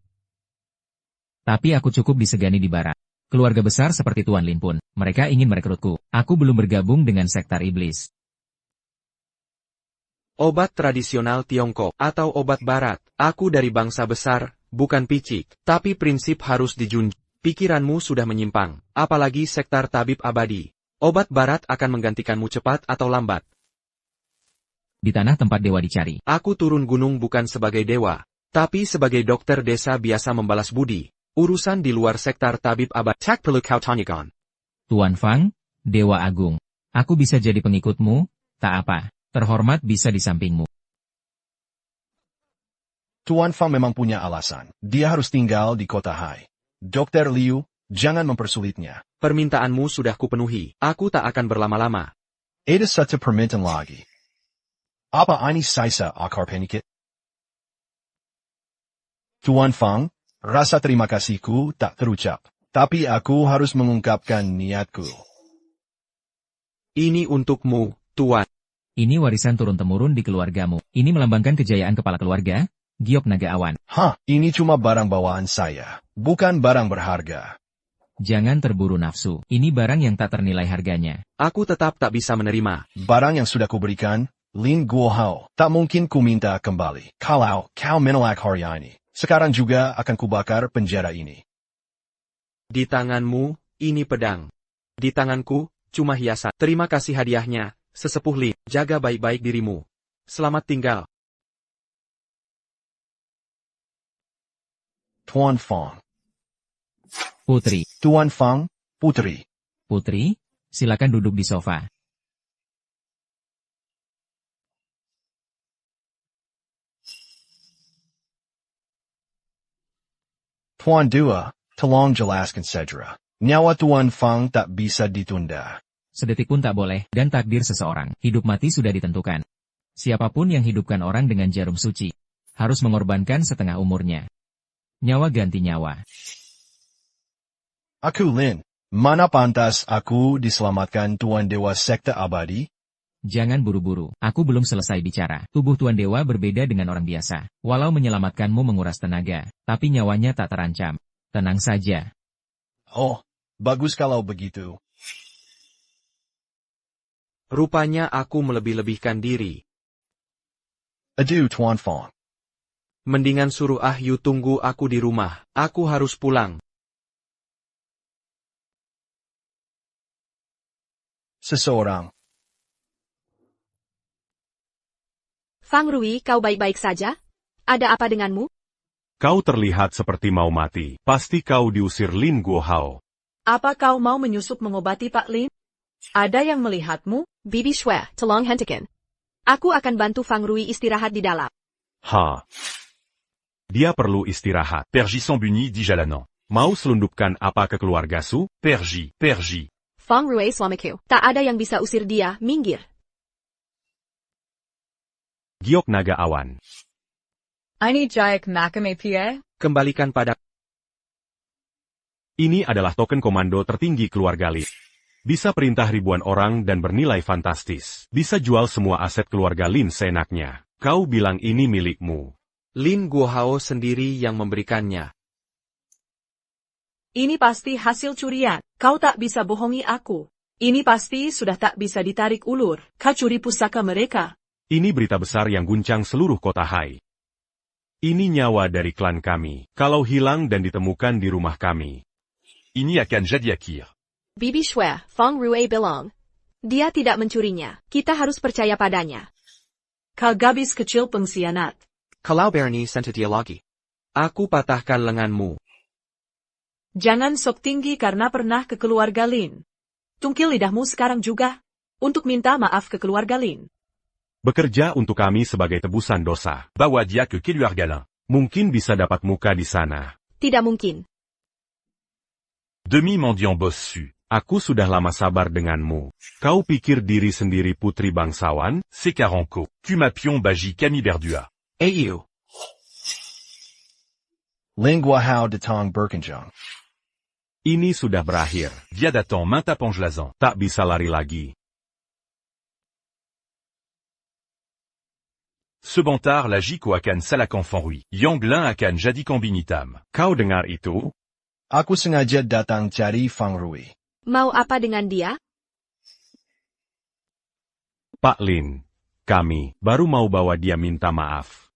Tapi aku cukup disegani di barat. Keluarga besar seperti Tuan Lin pun, mereka ingin merekrutku. Aku belum bergabung dengan sektar iblis. Obat tradisional Tiongkok atau obat barat. Aku dari bangsa besar, bukan picik. Tapi prinsip harus dijunjung. Pikiranmu sudah menyimpang. Apalagi sektar tabib abadi. Obat barat akan menggantikanmu cepat atau lambat. Di tanah tempat dewa dicari. Aku turun gunung bukan sebagai dewa. Tapi sebagai dokter desa biasa membalas budi. Urusan di luar sektar tabib abadi. Tak perlu kau tanyakan. Tuan Fang, Dewa Agung. Aku bisa jadi pengikutmu, tak apa. Terhormat bisa di sampingmu. Tuan Fang memang punya alasan. Dia harus tinggal di kota Hai. Dokter Liu, jangan mempersulitnya. Permintaanmu sudah kupenuhi. Aku tak akan berlama-lama. Ada satu permintaan lagi. Apa ini sisa akar penyakit? Tuan Fang, rasa terima kasihku tak terucap. Tapi aku harus mengungkapkan niatku. Ini untukmu, Tuan. Ini warisan turun-temurun di keluargamu. Ini melambangkan kejayaan kepala keluarga, Giok Naga Awan. Ini cuma barang bawaan saya. Bukan barang berharga. Jangan terburu nafsu. Ini barang yang tak ternilai harganya. Aku tetap tak bisa menerima. Barang yang sudah kuberikan, Lin Guohao, tak mungkin ku minta kembali. Kalau kau menolak hari ini, sekarang juga akan kubakar penjara ini. Di tanganmu, ini pedang. Di tanganku, cuma hiasan. Terima kasih hadiahnya, Sesepuh Lin. Jaga baik-baik dirimu. Selamat tinggal. Tuan Fang. Putri. Tuan Fang, Putri. Putri, silakan duduk di sofa. Tuan Dua, tolong jelaskan segera. Nyawa Tuan Fang tak bisa ditunda. Sedetik pun tak boleh, dan takdir seseorang, hidup mati sudah ditentukan. Siapapun yang hidupkan orang dengan jarum suci, harus mengorbankan setengah umurnya. Nyawa ganti nyawa. Aku Lin, mana pantas aku diselamatkan Tuan Dewa Sekte Abadi? Jangan buru-buru, aku belum selesai bicara. Tubuh Tuan Dewa berbeda dengan orang biasa. Walau menyelamatkanmu menguras tenaga, tapi nyawanya tak terancam. Tenang saja. Oh, bagus kalau begitu. Rupanya aku melebih-lebihkan diri. Adieu Tuan Fang. Mendingan suruh Ahyu tunggu aku di rumah. Aku harus pulang. Seseorang. Fang Rui, kau baik-baik saja? Ada apa denganmu? Kau terlihat seperti mau mati. Pasti kau diusir Lin Guohao. Apa kau mau menyusup mengobati Pak Lin? Ada yang melihatmu? Bibi Shue, tolong hentikan. Aku akan bantu Fang Rui istirahat di dalam. Dia perlu istirahat. Perji Sambuni di Jalanan. Mau selundupkan apa ke keluarga Su? Perji. Fang Rui suamiku. Tak ada yang bisa usir dia, minggir. Giok Naga Awan. Ini Jayak Makame PA? Kembalikan pada... Ini adalah token komando tertinggi keluarga Lin. Bisa perintah ribuan orang dan bernilai fantastis. Bisa jual semua aset keluarga Lin seenaknya. Kau bilang ini milikmu. Lin Guohao sendiri yang memberikannya. Ini pasti hasil curian. Kau tak bisa bohongi aku. Ini pasti sudah tak bisa ditarik ulur. Kau curi pusaka mereka. Ini berita besar yang guncang seluruh kota Hai. Ini nyawa dari klan kami. Kalau hilang dan ditemukan di rumah kami. Ini akan jadi akhir. Bibi Shui, Fang Rui bilang. Dia tidak mencurinya. Kita harus percaya padanya. Kau gadis kecil pengkhianat. Kalau berani sentuh dia lagi. Aku patahkan lenganmu. Jangan sok tinggi karena pernah ke keluarga Lin. Tungkil lidahmu sekarang juga. Untuk minta maaf ke keluarga Lin. Bekerja untuk kami sebagai tebusan dosa. Bawa dia ke keluarga Lin. Mungkin bisa dapat muka di sana. Tidak mungkin. Demi-mendiant bossu. Aku sudah lama sabar denganmu. Kau pikir diri sendiri putri bangsawan? C'est Caranco. Tu m'apion bagi kami berdua. Ayo. Lin Guohao datang berkenjang. Ini sudah berakhir. Dia datang mata penjelasan. Tak bisa lari lagi. Sebentar la jiko akan salakan fanrui. Yang Lin akan jadi kombinitam. Kau dengar itu? Aku sengaja datang cari Fang Rui. Mau apa dengan dia? Pak Lin, kami baru mau bawa dia minta maaf.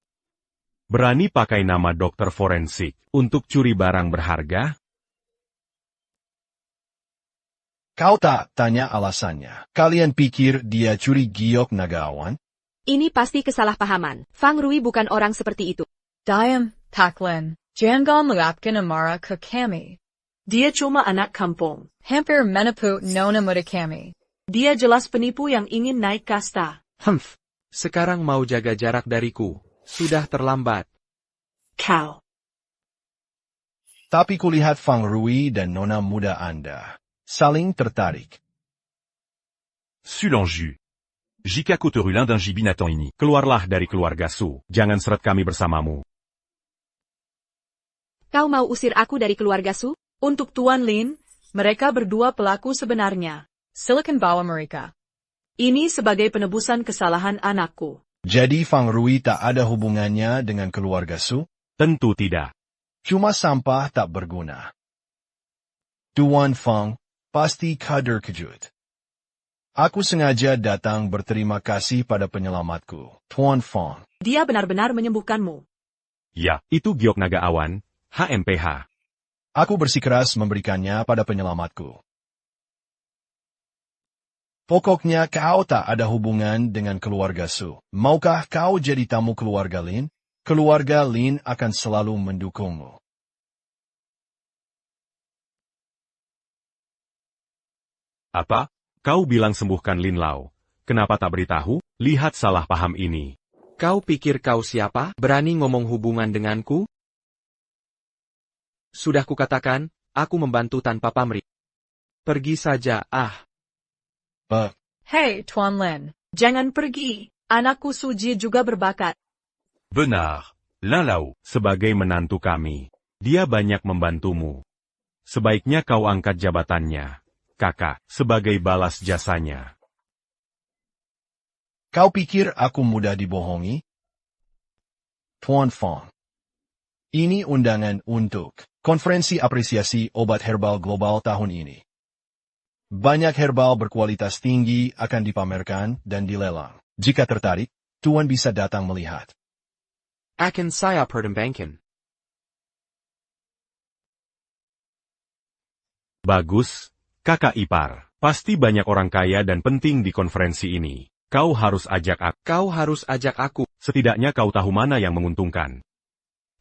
Berani pakai nama dokter forensik untuk curi barang berharga? Kau tak tanya alasannya. Kalian pikir dia curi giok nagawan? Ini pasti kesalahpahaman. Fang Rui bukan orang seperti itu. Diam, Taklen. Jangan melapkan amara ke kami. Dia cuma anak kampung. Hampir menipu nona muda kami. Dia jelas penipu yang ingin naik kasta. Sekarang mau jaga jarak dariku. Sudah terlambat. Kau. Tapi kulihat Fang Rui dan nona muda Anda saling tertarik. Sulanju. Jika kotorulin d'un binatang ini. Keluarlah dari keluarga Su. Jangan seret kami bersamamu. Kau mau usir aku dari keluarga Su? Untuk Tuan Lin, mereka berdua pelaku sebenarnya. Silakan bawa mereka. Ini sebagai penebusan kesalahan anakku. Jadi Fang Rui tak ada hubungannya dengan keluarga Su? Tentu tidak. Cuma sampah tak berguna. Tuan Fang, pasti kader kejut. Aku sengaja datang berterima kasih pada penyelamatku, Tuan Fang. Dia benar-benar menyembuhkanmu. Ya, itu giok naga awan, HMPH. Aku bersikeras memberikannya pada penyelamatku. Pokoknya kau tak ada hubungan dengan keluarga Su. Maukah kau jadi tamu keluarga Lin? Keluarga Lin akan selalu mendukungmu. Apa? Kau bilang sembuhkan Lin Lao. Kenapa tak beritahu? Lihat salah paham ini. Kau pikir kau siapa? Berani ngomong hubungan denganku? Sudah kukatakan, aku membantu tanpa pamrih. Pergi saja, Hei, Tuan Lin. Jangan pergi. Anakku Suji juga berbakat. Benar. Lin Lao. Sebagai menantu kami, dia banyak membantumu. Sebaiknya kau angkat jabatannya, kakak, sebagai balas jasanya. Kau pikir aku mudah dibohongi? Tuan Fang. Ini undangan untuk Konferensi Apresiasi Obat Herbal Global tahun ini. Banyak herbal berkualitas tinggi akan dipamerkan dan dilelang. Jika tertarik, Tuan bisa datang melihat. akan saya pertimbangkan. Bagus, kakak ipar. Pasti banyak orang kaya dan penting di konferensi ini. Kau harus ajak aku. Setidaknya kau tahu mana yang menguntungkan.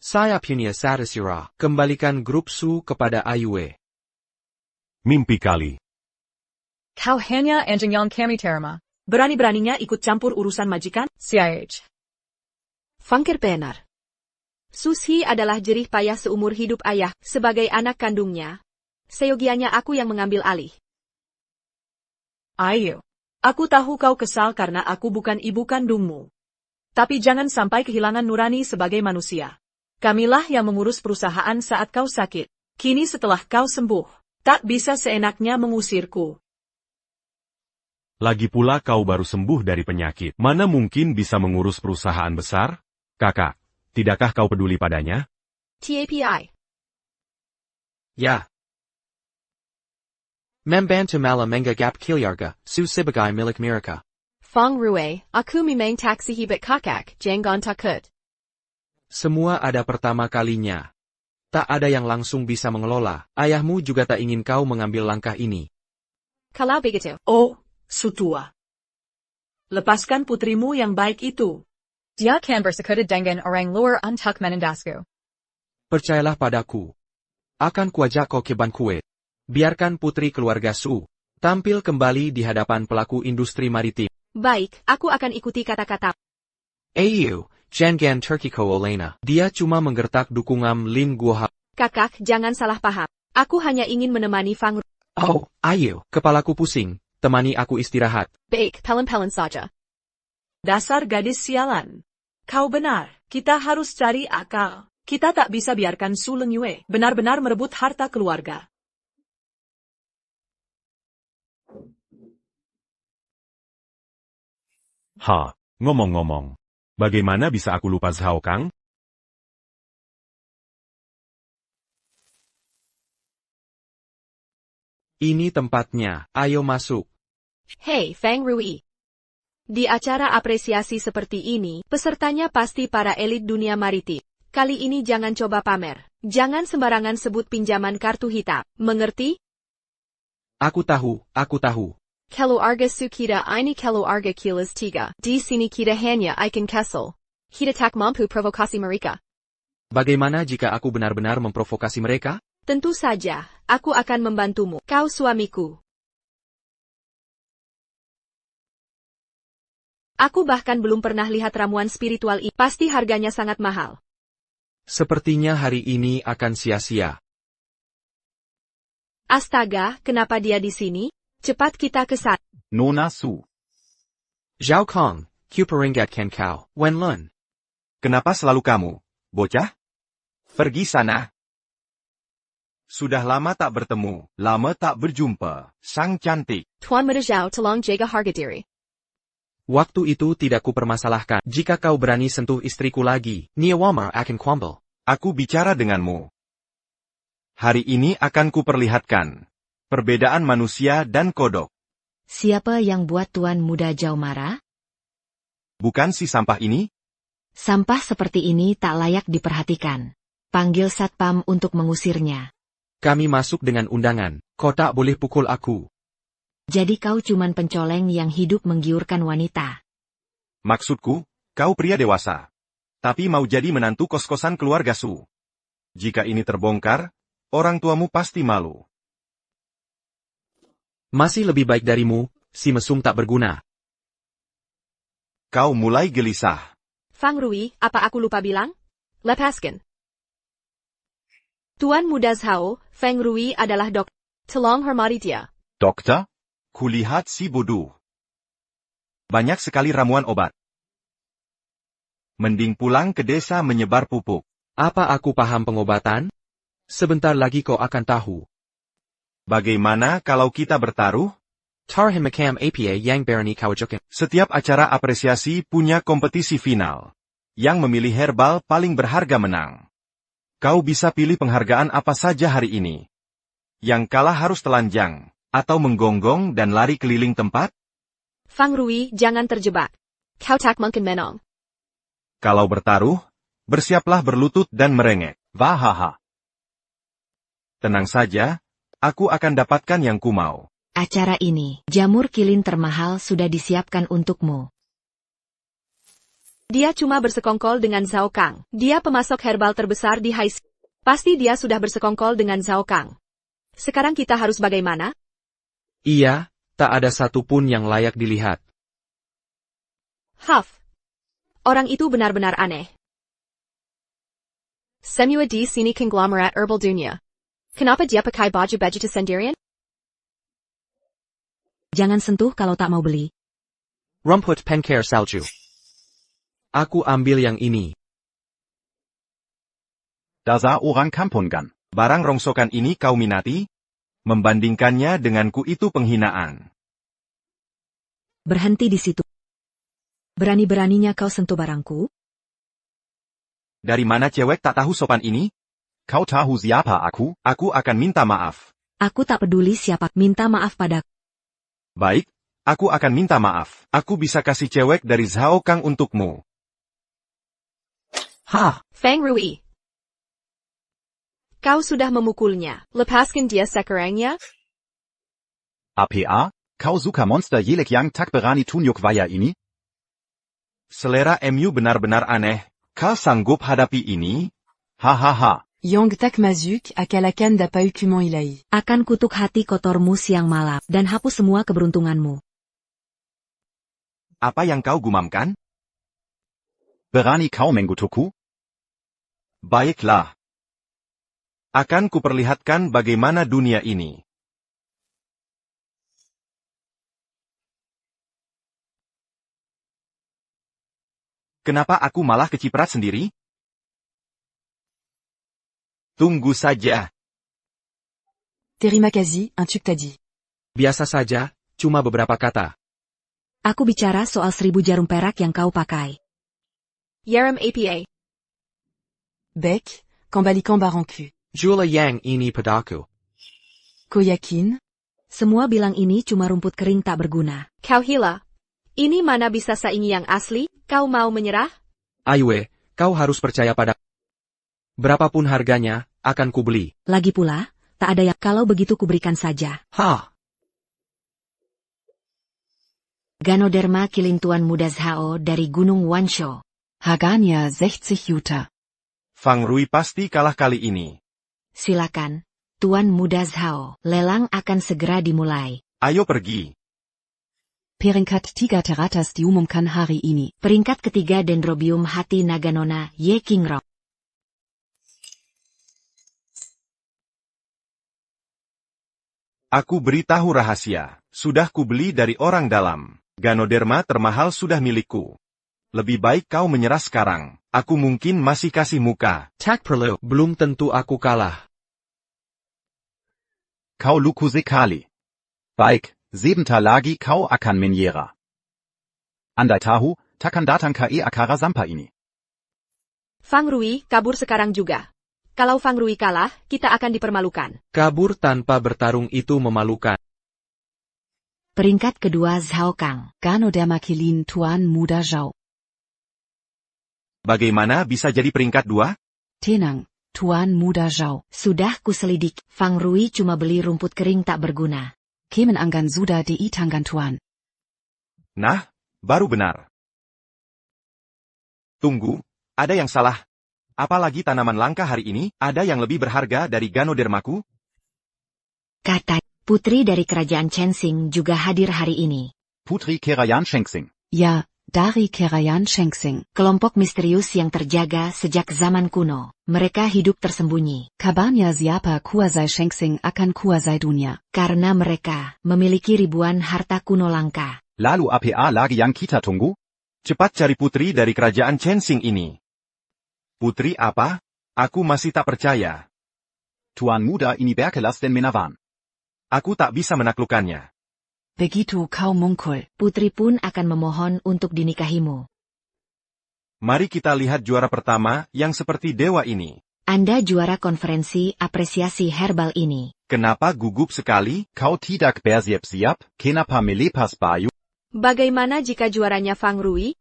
Saya punya satisira. Kembalikan grup Su kepada Ayue. Mimpi kali. Kau hanya anjing yang kami terima. Berani-beraninya ikut campur urusan majikan? CIH. Fangkir benar. Susi adalah jerih payah seumur hidup ayah, sebagai anak kandungnya. Seyogianya aku yang mengambil alih. Ayo. Aku tahu kau kesal karena aku bukan ibu kandungmu. Tapi jangan sampai kehilangan nurani sebagai manusia. Kamilah yang mengurus perusahaan saat kau sakit. Kini setelah kau sembuh, tak bisa seenaknya mengusirku. Lagi pula kau baru sembuh dari penyakit. Mana mungkin bisa mengurus perusahaan besar? Kakak, tidakkah kau peduli padanya? TAPI. Ya. Membantu malam menggagap keluarga, su sebagai milik mereka. Feng Rui, aku memang tak sehebat kakak, jangan takut. Semua ada pertama kalinya. Tak ada yang langsung bisa mengelola. Ayahmu juga tak ingin kau mengambil langkah ini. Kalau begitu. Oh, Sutua. Lepaskan putrimu yang baik itu. Dia kan bersekutu dengan orang luar untuk menendasku. Percayalah padaku. Akan kuajak kau ke bankuet. Biarkan putri keluarga Su tampil kembali di hadapan pelaku industri maritim. Baik, aku akan ikuti kata-kata. Ayu, jangan Turki ko Olena. Dia cuma menggertak dukungan Lin Guohao. Kakak, jangan salah paham. Aku hanya ingin menemani Fang Rui. Oh, ayo, kepalaku pusing. Temani aku istirahat. Baik, pelen-pelen saja. Dasar gadis sialan. Kau benar, kita harus cari akal. Kita tak bisa biarkan Su Lengyue benar-benar merebut harta keluarga. Ngomong-ngomong. Bagaimana bisa aku lupa Zhao Kang? Ini tempatnya, ayo masuk. Hei, Feng Rui. Di acara apresiasi seperti ini, pesertanya pasti para elit dunia maritim. Kali ini jangan coba pamer. Jangan sembarangan sebut pinjaman kartu hitam. Mengerti? Aku tahu. Keluarga Su kita ini keluarga Kilas Tiga. Di sini kita hanya ikan kesel. Kita tak mampu provokasi mereka. Bagaimana jika aku benar-benar memprovokasi mereka? Tentu saja, aku akan membantumu. Kau suamiku. Aku bahkan belum pernah lihat ramuan spiritual ini. Pasti harganya sangat mahal. Sepertinya hari ini akan sia-sia. Astaga, kenapa dia di sini? Cepat kita ke sana. Nona Su. Zhao Kang, Q peringatkan kau, Wen Lun. Kenapa selalu kamu, bocah? Pergi sana. Sudah lama tak bertemu, lama tak berjumpa, sang cantik. Tuan Muda Zhao tolong jaga harga diri. Waktu itu tidak kupermasalahkan. Jika kau berani sentuh istriku lagi, Niawamar akan kuambel. Aku bicara denganmu. Hari ini akan kuperlihatkan perbedaan manusia dan kodok. Siapa yang buat Tuan Muda Zhao marah? Bukan si sampah ini? Sampah seperti ini tak layak diperhatikan. Panggil satpam untuk mengusirnya. Kami masuk dengan undangan. Kau tak boleh pukul aku. Jadi kau cuman pencoleng yang hidup menggiurkan wanita. Maksudku, kau pria dewasa. Tapi mau jadi menantu kos-kosan keluarga Su. Jika ini terbongkar, orang tuamu pasti malu. Masih lebih baik darimu, si mesum tak berguna. Kau mulai gelisah. Fang Rui, apa aku lupa bilang? Lepaskan. Tuan Muda Zhao, Feng Rui adalah dokter. Tolong hormati dia. Dokter? Kulihat si bodoh. Banyak sekali ramuan obat. Mending pulang ke desa menyebar pupuk. Apa aku paham pengobatan? Sebentar lagi kau akan tahu. Bagaimana kalau kita bertaruh? Tarhim Makam APA yang berani kawajokin. Setiap acara apresiasi punya kompetisi final. Yang memilih herbal paling berharga menang. Kau bisa pilih penghargaan apa saja hari ini. Yang kalah harus telanjang, atau menggonggong dan lari keliling tempat? Fang Rui, jangan terjebak. Kau tak mungkin menang. Kalau bertaruh, bersiaplah berlutut dan merengek. Wahaha. Tenang saja, aku akan dapatkan yang kumau. Acara ini, jamur kilin termahal sudah disiapkan untukmu. Dia cuma bersekongkol dengan Zhao Kang. Dia pemasok herbal terbesar di Haisi. Pasti dia sudah bersekongkol dengan Zhao Kang. Sekarang kita harus bagaimana? Iya, tak ada satupun yang layak dilihat. Huff. Orang itu benar-benar aneh. Semua di sini konglomerat herbal dunia. Kenapa dia pakai baju-baju sendirian? Jangan sentuh kalau tak mau beli. Rumput penker salju. Aku ambil yang ini. Da sah orang kampungan. Barang rongsokan ini kau minati? Membandingkannya denganku itu penghinaan. Berhenti di situ. Berani-beraninya kau sentuh barangku? Dari mana cewek tak tahu sopan ini? Kau tahu siapa aku? Aku akan minta maaf. Aku tak peduli siapa, minta maaf padaku. Baik, aku akan minta maaf. Aku bisa kasih cewek dari Zhao Kang untukmu. Ha! Fang Rui. Kau sudah memukulnya. Lepaskan dia sekarangnya? APA? Kau suka monster Yelek yang tak berani tunjuk wajah ini? Selera MU benar-benar aneh. Kau sanggup hadapi ini? Hahaha. Yang tak mazuk akalakan dapat hukuman ilahi. Akan kutuk hati kotormu siang malam, dan hapus semua keberuntunganmu. Apa yang kau gumamkan? Berani kau mengutukku? Baiklah. Akan kuperlihatkan bagaimana dunia ini. Kenapa aku malah keciprat sendiri? Tunggu saja. Terima kasih, untuk tadi. Biasa saja, cuma beberapa kata. Aku bicara soal 1000 jarum perak yang kau pakai. Yaram APA. Bek, kembalikan barangku. Jula yang ini padaku. Kau yakin? Semua bilang ini cuma rumput kering tak berguna. Kau hila. Ini mana bisa saingi yang asli? Kau mau menyerah? Aiwe, kau harus percaya pada. Berapapun harganya, akan kubeli. Lagi pula, tak ada yang kalau begitu kuberikan saja. Ha! Ganoderma Kilintuan Muda Zhao dari Gunung Wansho. Harganya 60 juta. Fang Rui pasti kalah kali ini. Silakan, Tuan Muda Zhao. Lelang akan segera dimulai. Ayo pergi. Peringkat 3 teratas diumumkan hari ini. Peringkat ketiga Dendrobium Hati Naganona, Ye Kingrok. Aku beritahu rahasia. Sudah kubeli dari orang dalam. Ganoderma termahal sudah milikku. Lebih baik kau menyerah sekarang. Aku mungkin masih kasih muka. Tak perlu, belum tentu aku kalah. Kau luku sekali. Baik, sebentar lagi kau akan menyerah. Andai tahu, takkan datang ke akara sampai ini. Fang Rui kabur sekarang juga. Kalau Fang Rui kalah, kita akan dipermalukan. Kabur tanpa bertarung itu memalukan. Peringkat kedua Zhao Kang. Ganoderma Kilin Tuan Muda Zhao. Bagaimana bisa jadi peringkat 2? Tenang, Tuan Muda Zhao. Sudah kuselidik, Fang Rui cuma beli rumput kering tak berguna. Kemen anggan sudah diitangkan Tuan. Nah, baru benar. Tunggu, ada yang salah. Apalagi tanaman langka hari ini, ada yang lebih berharga dari Ganodermaku? Kata, putri dari kerajaan Chensing juga hadir hari ini. Putri Kerajaan Chensing. Ya, dari Kerajaan Chensing. Kelompok misterius yang terjaga sejak zaman kuno. Mereka hidup tersembunyi. Kabarnya siapa kuasai Chensing akan kuasai dunia. Karena mereka memiliki ribuan harta kuno langka. Lalu apa lagi yang kita tunggu? Cepat cari putri dari kerajaan Chensing ini. Putri apa? Aku masih tak percaya. Tuan muda ini berkelas dan menawan. Aku tak bisa menaklukkannya. Begitu kau mungkul. Putri pun akan memohon untuk dinikahimu. Mari kita lihat juara pertama yang seperti dewa ini. Anda juara konferensi apresiasi herbal ini. Kenapa gugup sekali? Kau tidak bersiap-siap? Kenapa melepas bayu? Bagaimana jika juaranya Fang Rui?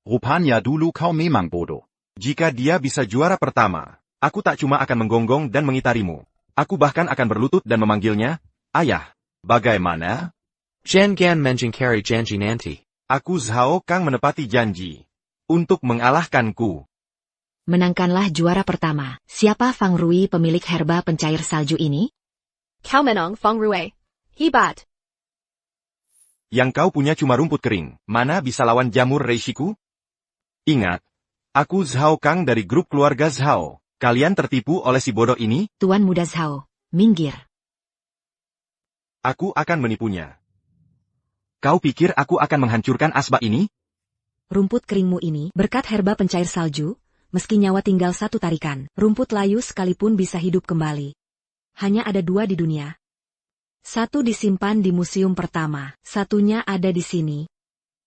Rupanya dulu kau memang bodoh. Jika dia bisa juara pertama, aku tak cuma akan menggonggong dan mengitarimu. Aku bahkan akan berlutut dan memanggilnya, Ayah. Bagaimana? Jangan menjengkari janji nanti. Aku Zhao Kang menepati janji. Untuk mengalahkanku. Menangkanlah juara pertama. Siapa Fang Rui pemilik herba pencair salju ini? Kau menang Fang Rui. Hebat. Yang kau punya cuma rumput kering. Mana bisa lawan jamur reishiku? Ingat. Aku Zhao Kang dari grup keluarga Zhao. Kalian tertipu oleh si bodoh ini? Tuan muda Zhao, minggir. Aku akan menipunya. Kau pikir aku akan menghancurkan asbak ini? rumput keringmu ini, berkat herba pencair salju, meski nyawa tinggal satu tarikan, rumput layu sekalipun bisa hidup kembali. Hanya ada 2 di dunia. Satu disimpan di museum pertama, satunya ada di sini.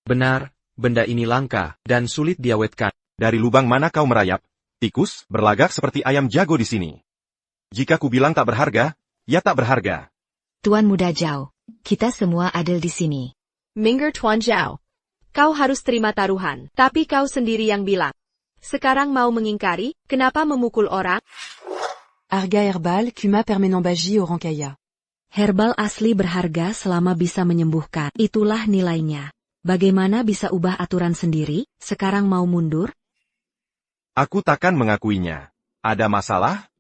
Benar, benda ini langka, dan sulit diawetkan. Dari lubang mana kau merayap? Tikus, berlagak seperti ayam jago di sini. Jika ku bilang tak berharga, ya tak berharga. Tuan Muda Zhao, kita semua adil di sini. Minggir Tuan Zhao. Kau harus terima taruhan, tapi kau sendiri yang bilang. Sekarang mau mengingkari, kenapa memukul orang? Arga herbal, cuma permenambagie au rancaya. Herbal asli berharga selama bisa menyembuhkan. Itulah nilainya. Bagaimana bisa ubah aturan sendiri, sekarang mau mundur? Aku takkan mengakuinya. Ada masalah?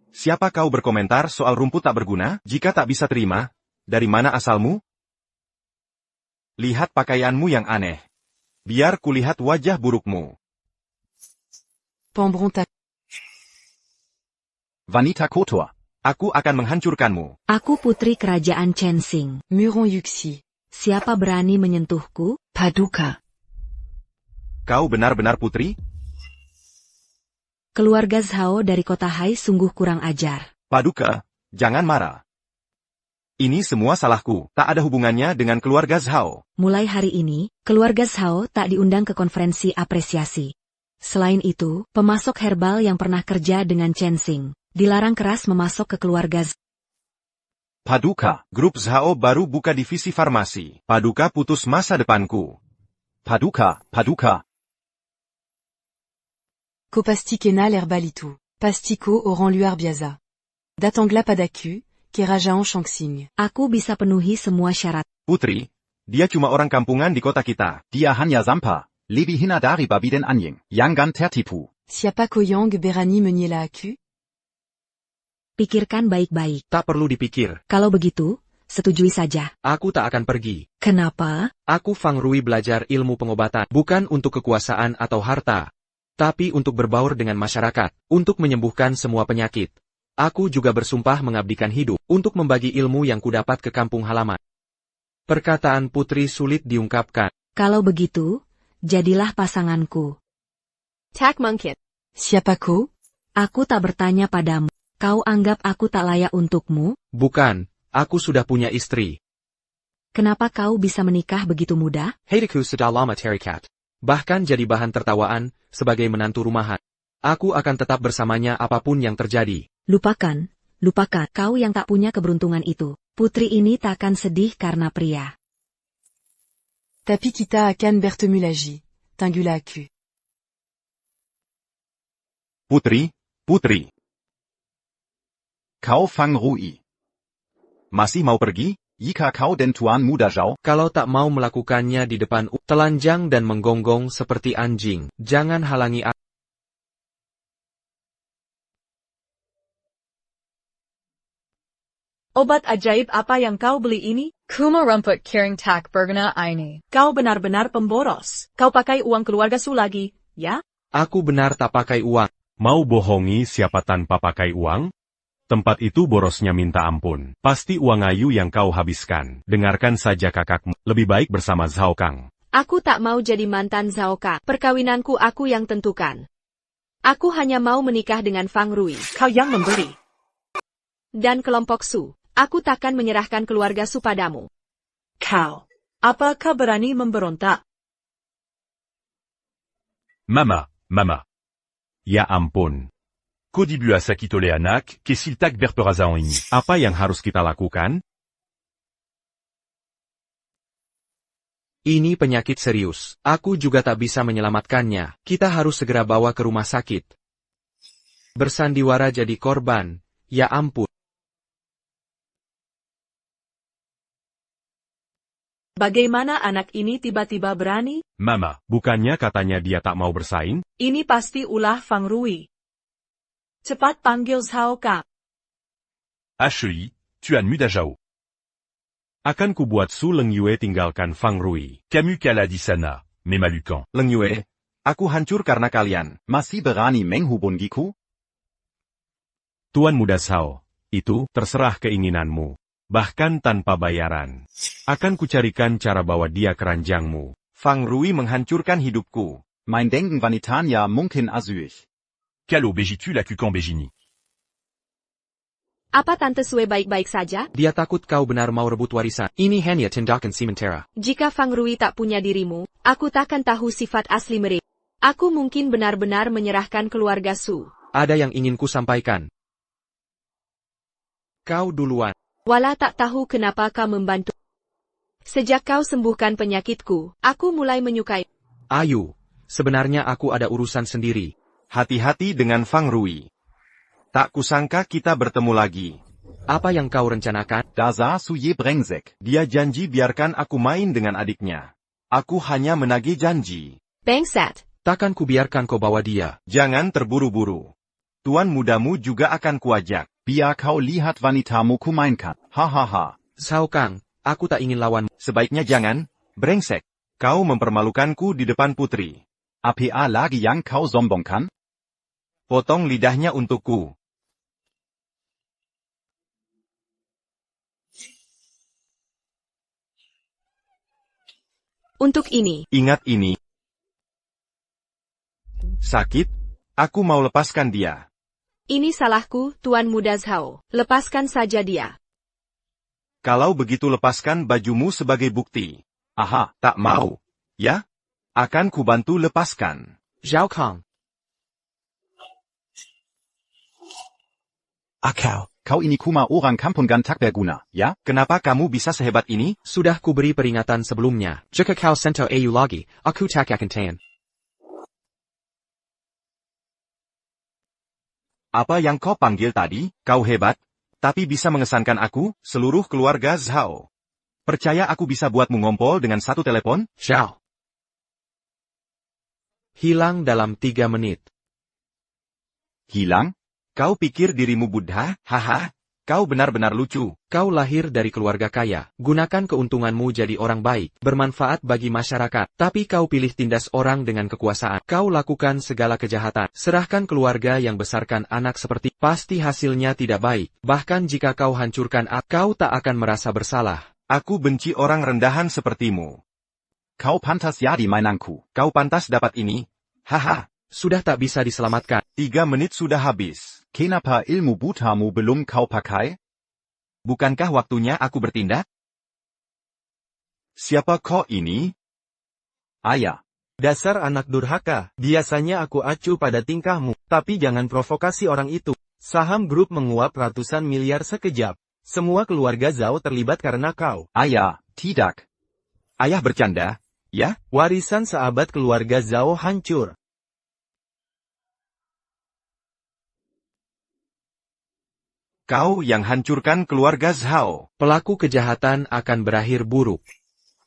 Siapa kau berkomentar soal rumput tak berguna? Jika tak bisa terima, dari mana asalmu? Lihat pakaianmu yang aneh. Biar kulihat wajah burukmu. Pambronta. Wanita kotor. Aku akan menghancurkanmu. Aku putri kerajaan Chensing. Muron Yuxi. Siapa berani menyentuhku? Paduka. Kau benar-benar putri? Keluarga Zhao dari kota Hai sungguh kurang ajar. Paduka, jangan marah. Ini semua salahku, tak ada hubungannya dengan keluarga Zhao. Mulai hari ini, keluarga Zhao tak diundang ke konferensi apresiasi. Selain itu, pemasok herbal yang pernah kerja dengan Chensing dilarang keras memasok ke keluarga Zhao. Paduka, grup Zhao baru buka divisi farmasi. Paduka putus masa depanku. Paduka. Copastiquena l'herbalitu. Pastico oran luar biasa. Datangla padaku, kerajaan Shangsing. Aku bisa penuhi semua syarat. Putri, dia cuma orang kampungan di kota kita. Dia hanya zampa. Lebih hina dari babi dan anjing. Jangan tertipu. Siapa koyang berani menyela aku? Pikirkan baik-baik. Tak perlu dipikir. Kalau begitu, setujui saja. Aku tak akan pergi. Kenapa? Aku Fang Rui belajar ilmu pengobatan, bukan untuk kekuasaan atau harta, tapi untuk berbaur dengan masyarakat, untuk menyembuhkan semua penyakit. Aku juga bersumpah mengabdikan hidup, untuk membagi ilmu yang kudapat ke kampung halaman. Perkataan putri sulit diungkapkan. Kalau begitu, jadilah pasanganku. Tak mungkin. Siapa kau? Aku tak bertanya padamu. Kau anggap aku tak layak untukmu? Bukan, aku sudah punya istri. Kenapa kau bisa menikah begitu mudah? Heidiku sudah lama terikat. Bahkan jadi bahan tertawaan, sebagai menantu rumahan. Aku akan tetap bersamanya apapun yang terjadi. Lupakan kau yang tak punya keberuntungan itu. Putri ini takkan sedih karena pria. Tapi kita akan bertemu lagi. Tanggula aku. Putri. Kau Fang Rui. Masih mau pergi? Jika kau dan Tuan Muda Zhao. Kalau tak mau melakukannya di depan telanjang dan menggonggong seperti anjing, jangan halangi aku. Obat ajaib apa yang kau beli ini? Kuma rumput kiring tak berguna ini. Kau benar-benar pemboros. Kau pakai uang keluarga Su lagi, ya? Aku benar tak pakai uang. Mau bohongi siapa tanpa pakai uang? Tempat itu borosnya minta ampun. Pasti uang ayu yang kau habiskan. Dengarkan saja kakakmu. Lebih baik bersama Zhao Kang. Aku tak mau jadi mantan Zhao Kang. Perkawinanku aku yang tentukan. Aku hanya mau menikah dengan Fang Rui. Kau yang memberi. Dan kelompok Su. Aku takkan menyerahkan keluarga Su padamu. Kau. Apakah berani memberontak? Mama. Ya ampun. Kodibu a sakitole anak, kesiltak berperazaan ini. Apa yang harus kita lakukan? Ini penyakit serius. Aku juga tak bisa menyelamatkannya. Kita harus segera bawa ke rumah sakit. Bersandiwara jadi korban. Ya ampun. Bagaimana anak ini tiba-tiba berani? Mama, bukannya katanya dia tak mau bersaing? Ini pasti ulah Fang Rui. Cepat panggil Zhao Kang. HEI, Tuan Muda Zhao. Akan kubuat Su Leng Yue tinggalkan Fang Rui. Kamu kalah di sana, memalukan. Leng Yue, aku hancur karena kalian. Masih berani menghubungiku? Tuan Muda Zhao, itu terserah keinginanmu. Bahkan tanpa bayaran. Akan kucarikan cara bawa dia ke ranjangmu. Fang Rui menghancurkan hidupku. Mein Denken wanitanya mungkin asyik. Calo begitu la cucambégini. Apa Tante Sue baik-baik saja? Dia takut kau benar mau rebut warisan. Ini hanya tindakan sementara. Jika Fang Rui tak punya dirimu, aku takkan tahu sifat asli mereka. Aku mungkin benar-benar menyerahkan keluarga Su. Ada yang ingin ku sampaikan. Kau duluan. Wala tak tahu kenapa kau membantu. Sejak kau sembuhkan penyakitku, aku mulai menyukai. Ayu, sebenarnya aku ada urusan sendiri. Hati-hati dengan Fang Rui. Tak kusangka kita bertemu lagi. Apa yang kau rencanakan? Dasar Suye brengsek. Dia janji biarkan aku main dengan adiknya. Aku hanya menagih janji. Bangsat. Takkan kubiarkan kau bawa dia. Jangan terburu-buru. Tuan mudamu juga akan kuajak. Biar kau lihat wanitamu kumainkan. Hahaha. Sao Kang, aku tak ingin lawanmu. Sebaiknya jangan, brengsek. Kau mempermalukanku di depan putri. Apa lagi yang kau sombongkan? Potong lidahnya untukku. Untuk ini. Ingat ini. Sakit? Aku mau lepaskan dia. Ini salahku, Tuan Muda Zhao. Lepaskan saja dia. Kalau begitu lepaskan bajumu sebagai bukti. Aha, tak mau. Ya? Akan kubantu lepaskan. Zhao Kang. Kau ini kuma orang kampungan tak berguna, ya? Kenapa kamu bisa sehebat ini? Sudah kuberi peringatan sebelumnya. Jika kau sentuh Ayu lagi, aku tak akan tahan. Apa yang kau panggil tadi? Kau hebat, tapi bisa mengesankan aku, seluruh keluarga Zhao. Percaya aku bisa buatmu ngompol dengan satu telepon? Zhao. Hilang dalam 3 menit. Hilang? Kau pikir dirimu Buddha? Haha, kau benar-benar lucu. Kau lahir dari keluarga kaya. Gunakan keuntunganmu jadi orang baik, bermanfaat bagi masyarakat. Tapi kau pilih tindas orang dengan kekuasaan. Kau lakukan segala kejahatan. Serahkan keluarga yang besarkan anak seperti. Pasti hasilnya tidak baik. Bahkan jika kau hancurkan kau tak akan merasa bersalah. Aku benci orang rendahan sepertimu. Kau pantas jadi mainanku. Kau pantas dapat ini. Haha. Sudah tak bisa diselamatkan. 3 menit sudah habis. Kenapa ilmu butamu belum kau pakai? Bukankah waktunya aku bertindak? Siapa kau ini? Ayah. Dasar anak durhaka. Biasanya aku acuh pada tingkahmu, tapi jangan provokasi orang itu. Saham grup menguap ratusan miliar sekejap. Semua keluarga Zhao terlibat karena kau. Ayah, tidak. Ayah bercanda, ya? Warisan seabad keluarga Zhao hancur. Kau yang hancurkan keluarga Zhao. Pelaku kejahatan akan berakhir buruk.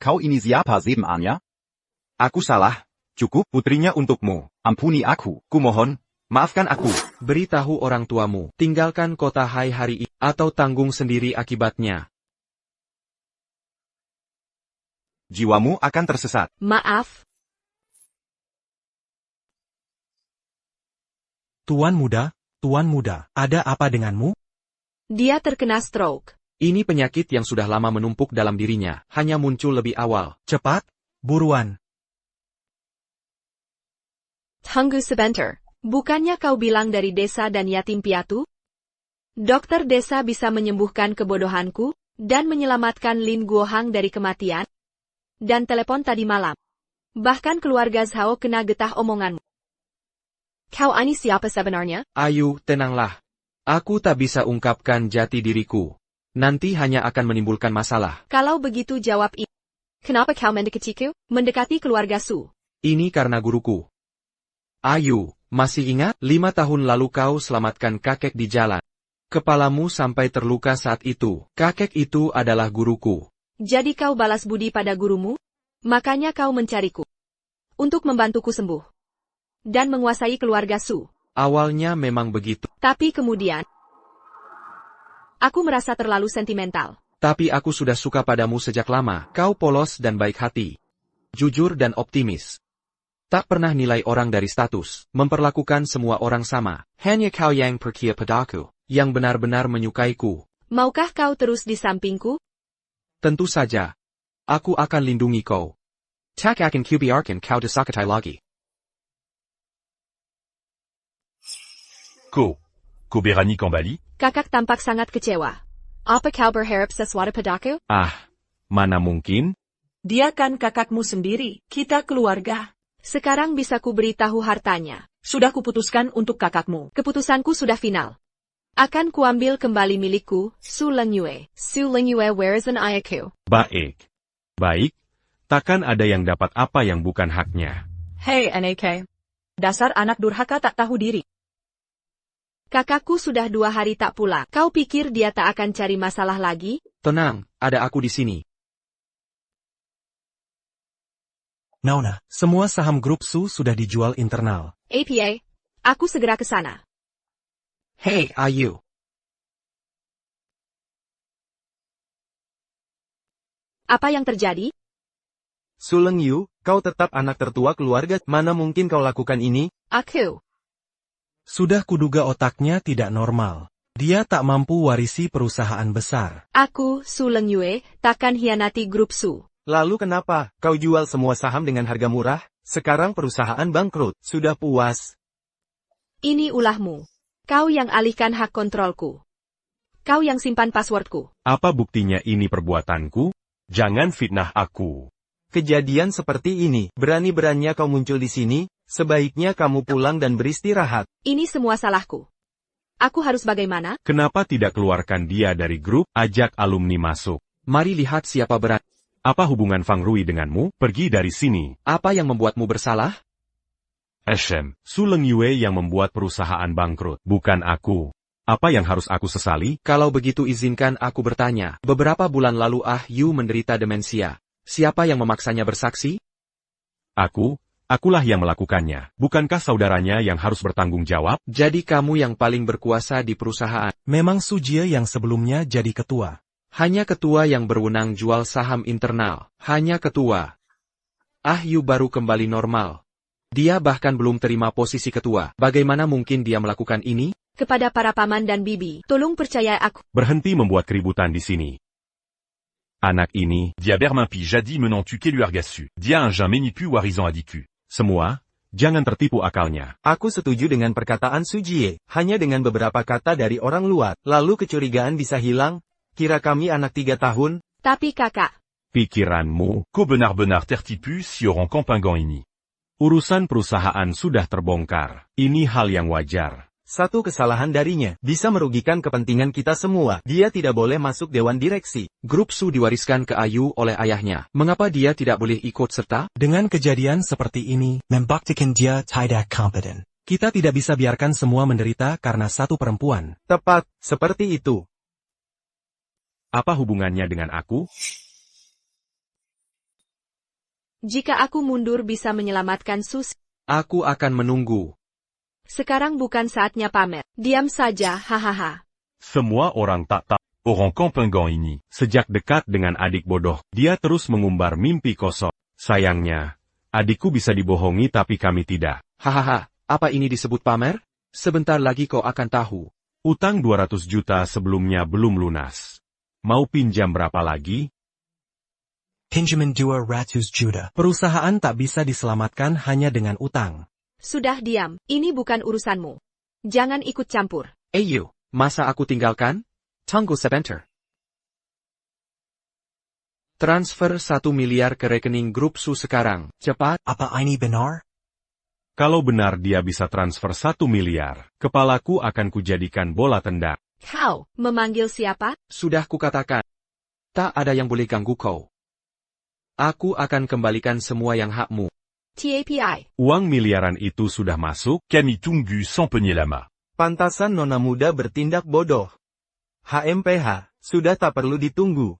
Kau ini siapa sebenarnya? Aku salah. Cukup putrinya untukmu. Ampuni aku. Kumohon, maafkan aku. Beritahu orang tuamu, tinggalkan kota Hai hari ini, atau tanggung sendiri akibatnya. Jiwamu akan tersesat. Maaf. Tuan muda, ada apa denganmu? Dia terkena stroke. Ini penyakit yang sudah lama menumpuk dalam dirinya, hanya muncul lebih awal. Cepat, buruan. Tunggu sebentar. Bukannya kau bilang dari desa dan yatim piatu? Dokter desa bisa menyembuhkan kebodohanku, dan menyelamatkan Lin Guohang dari kematian? Dan telepon tadi malam. Bahkan keluarga Zhao kena getah omonganmu. Kau ini siapa sebenarnya? Ayu, tenanglah. Aku tak bisa ungkapkan jati diriku. Nanti hanya akan menimbulkan masalah. Kalau begitu jawab ini. Kenapa kau mendekatiku? Mendekati keluarga Su. Ini karena guruku. Ayu, masih ingat? 5 tahun lalu kau selamatkan kakek di jalan. Kepalamu sampai terluka saat itu. Kakek itu adalah guruku. Jadi kau balas budi pada gurumu? Makanya kau mencariku. Untuk membantuku sembuh. Dan menguasai keluarga Su. Awalnya memang begitu. Tapi kemudian, aku merasa terlalu sentimental. Tapi aku sudah suka padamu sejak lama. Kau polos dan baik hati. Jujur dan optimis. Tak pernah nilai orang dari status. Memperlakukan semua orang sama. Hanya kau yang percaya padaku. Yang benar-benar menyukaiku. Maukah kau terus di sampingku? Tentu saja. Aku akan lindungi kau. Tak akan kubiarkan kau disakiti lagi. Kau berani kembali? Kakak tampak sangat kecewa. Apa kau berharap sesuatu padaku? Mana mungkin? Dia kan kakakmu sendiri, kita keluarga. Sekarang bisa ku beritahu hartanya. Sudah kuputuskan untuk kakakmu. Keputusanku sudah final. Akan kuambil kembali milikku, Su Lengyue. Su Lengyue, where is an ayaku? Baik. Takkan ada yang dapat apa yang bukan haknya. Hei NAK. Dasar anak durhaka tak tahu diri. Kakakku sudah 2 hari tak pulang. Kau pikir dia tak akan cari masalah lagi? Tenang, ada aku di sini. Nona, semua saham grup Su sudah dijual internal. APA, aku segera ke sana. Hey, Ayu. Apa yang terjadi? Su Lengyu, kau tetap anak tertua keluarga, mana mungkin kau lakukan ini? Aku. Sudah kuduga otaknya tidak normal. Dia tak mampu warisi perusahaan besar. Aku, Su Lengyue, takkan hianati grup Su. Lalu kenapa? Kau jual semua saham dengan harga murah? Sekarang perusahaan bangkrut. Sudah puas? Ini ulahmu. Kau yang alihkan hak kontrolku. Kau yang simpan passwordku. Apa buktinya ini perbuatanku? Jangan fitnah aku. Kejadian seperti ini, berani-beraninya kau muncul di sini, sebaiknya kamu pulang dan beristirahat. Ini semua salahku. Aku harus bagaimana? Kenapa tidak keluarkan dia dari grup, ajak alumni masuk? Mari lihat siapa berani. Apa hubungan Fang Rui denganmu? Pergi dari sini. Apa yang membuatmu bersalah? Su Lengyue yang membuat perusahaan bangkrut, bukan aku. Apa yang harus aku sesali? Kalau begitu izinkan aku bertanya. Beberapa bulan lalu Yu menderita demensia. Siapa yang memaksanya bersaksi? Akulah yang melakukannya. Bukankah saudaranya yang harus bertanggung jawab? Jadi kamu yang paling berkuasa di perusahaan. Memang Su Jie yang sebelumnya jadi ketua. Hanya ketua yang berwenang jual saham internal. Hanya ketua. Yu baru kembali normal. Dia bahkan belum terima posisi ketua. Bagaimana mungkin dia melakukan ini? Kepada para paman dan bibi, tolong percaya aku. Berhenti membuat keributan di sini. Anak ini, Dia bermimpi jadi menantu keluarga Su. Dia un jeun menipu warizan adiku. Semua, jangan tertipu akalnya. Aku setuju dengan perkataan Su Jie. Hanya dengan beberapa kata dari orang luar, lalu kecurigaan bisa hilang. Kira kami anak 3 tahun? Tapi kakak. Pikiranmu, Kau benar-benar tertipu si orang Campingan ini. urusan perusahaan sudah terbongkar. Ini hal yang wajar. Satu kesalahan darinya bisa merugikan kepentingan kita semua. Dia tidak boleh masuk dewan direksi. Grup Su diwariskan ke Ayu oleh ayahnya. Mengapa dia tidak boleh ikut serta? Dengan kejadian seperti ini, membuktikan dia tidak kompeten. Kita tidak bisa biarkan semua menderita karena satu perempuan. Tepat, seperti itu. Apa hubungannya dengan aku? Jika aku mundur bisa menyelamatkan Sus. Aku akan menunggu. Sekarang bukan saatnya pamer. Diam saja, hahaha. Semua orang tak tahu orang Campingan ini. Sejak dekat dengan adik bodoh, dia terus mengumbar mimpi kosong. Sayangnya, adikku bisa dibohongi tapi kami tidak. Hahaha, apa ini disebut pamer? Sebentar lagi kau akan tahu. Utang 200 juta sebelumnya belum lunas. Mau pinjam berapa lagi? Pinjaman 200 juta. Perusahaan tak bisa diselamatkan hanya dengan utang. Sudah diam, ini bukan urusanmu. Jangan ikut campur. Ayu, masa aku tinggalkan? Tunggu sebentar. Transfer 1 miliar ke rekening grup Su sekarang, cepat. Apa ini benar? Kalau benar dia bisa transfer 1 miliar, kepalaku akan kujadikan bola tendang. Kau, memanggil siapa? Sudah kukatakan. Tak ada yang boleh ganggu kau. Aku akan kembalikan semua yang hakmu. TAPI. Uang miliaran itu sudah masuk? Kami tunggu sans penyel lama. Pantasan nona muda bertindak bodoh. HMPH, sudah tak perlu ditunggu.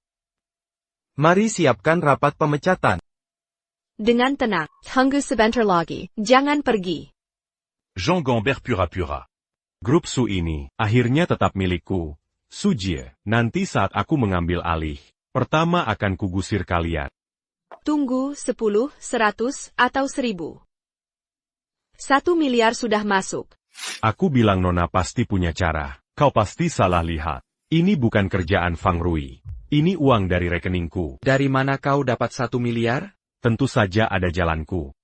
Mari siapkan rapat pemecatan. Dengan tenang, tunggu sebentar lagi, jangan pergi. Jean Gambert pura-pura. Grup Su ini, akhirnya tetap milikku. Su Jie, nanti saat aku mengambil alih, pertama akan kugusir kalian. Tunggu 10, 100, atau 1000. 1 miliar sudah masuk. Aku bilang nona pasti punya cara. Kau pasti salah lihat. Ini bukan kerjaan Fang Rui. Ini uang dari rekeningku. Dari mana kau dapat 1 miliar? Tentu saja ada jalanku.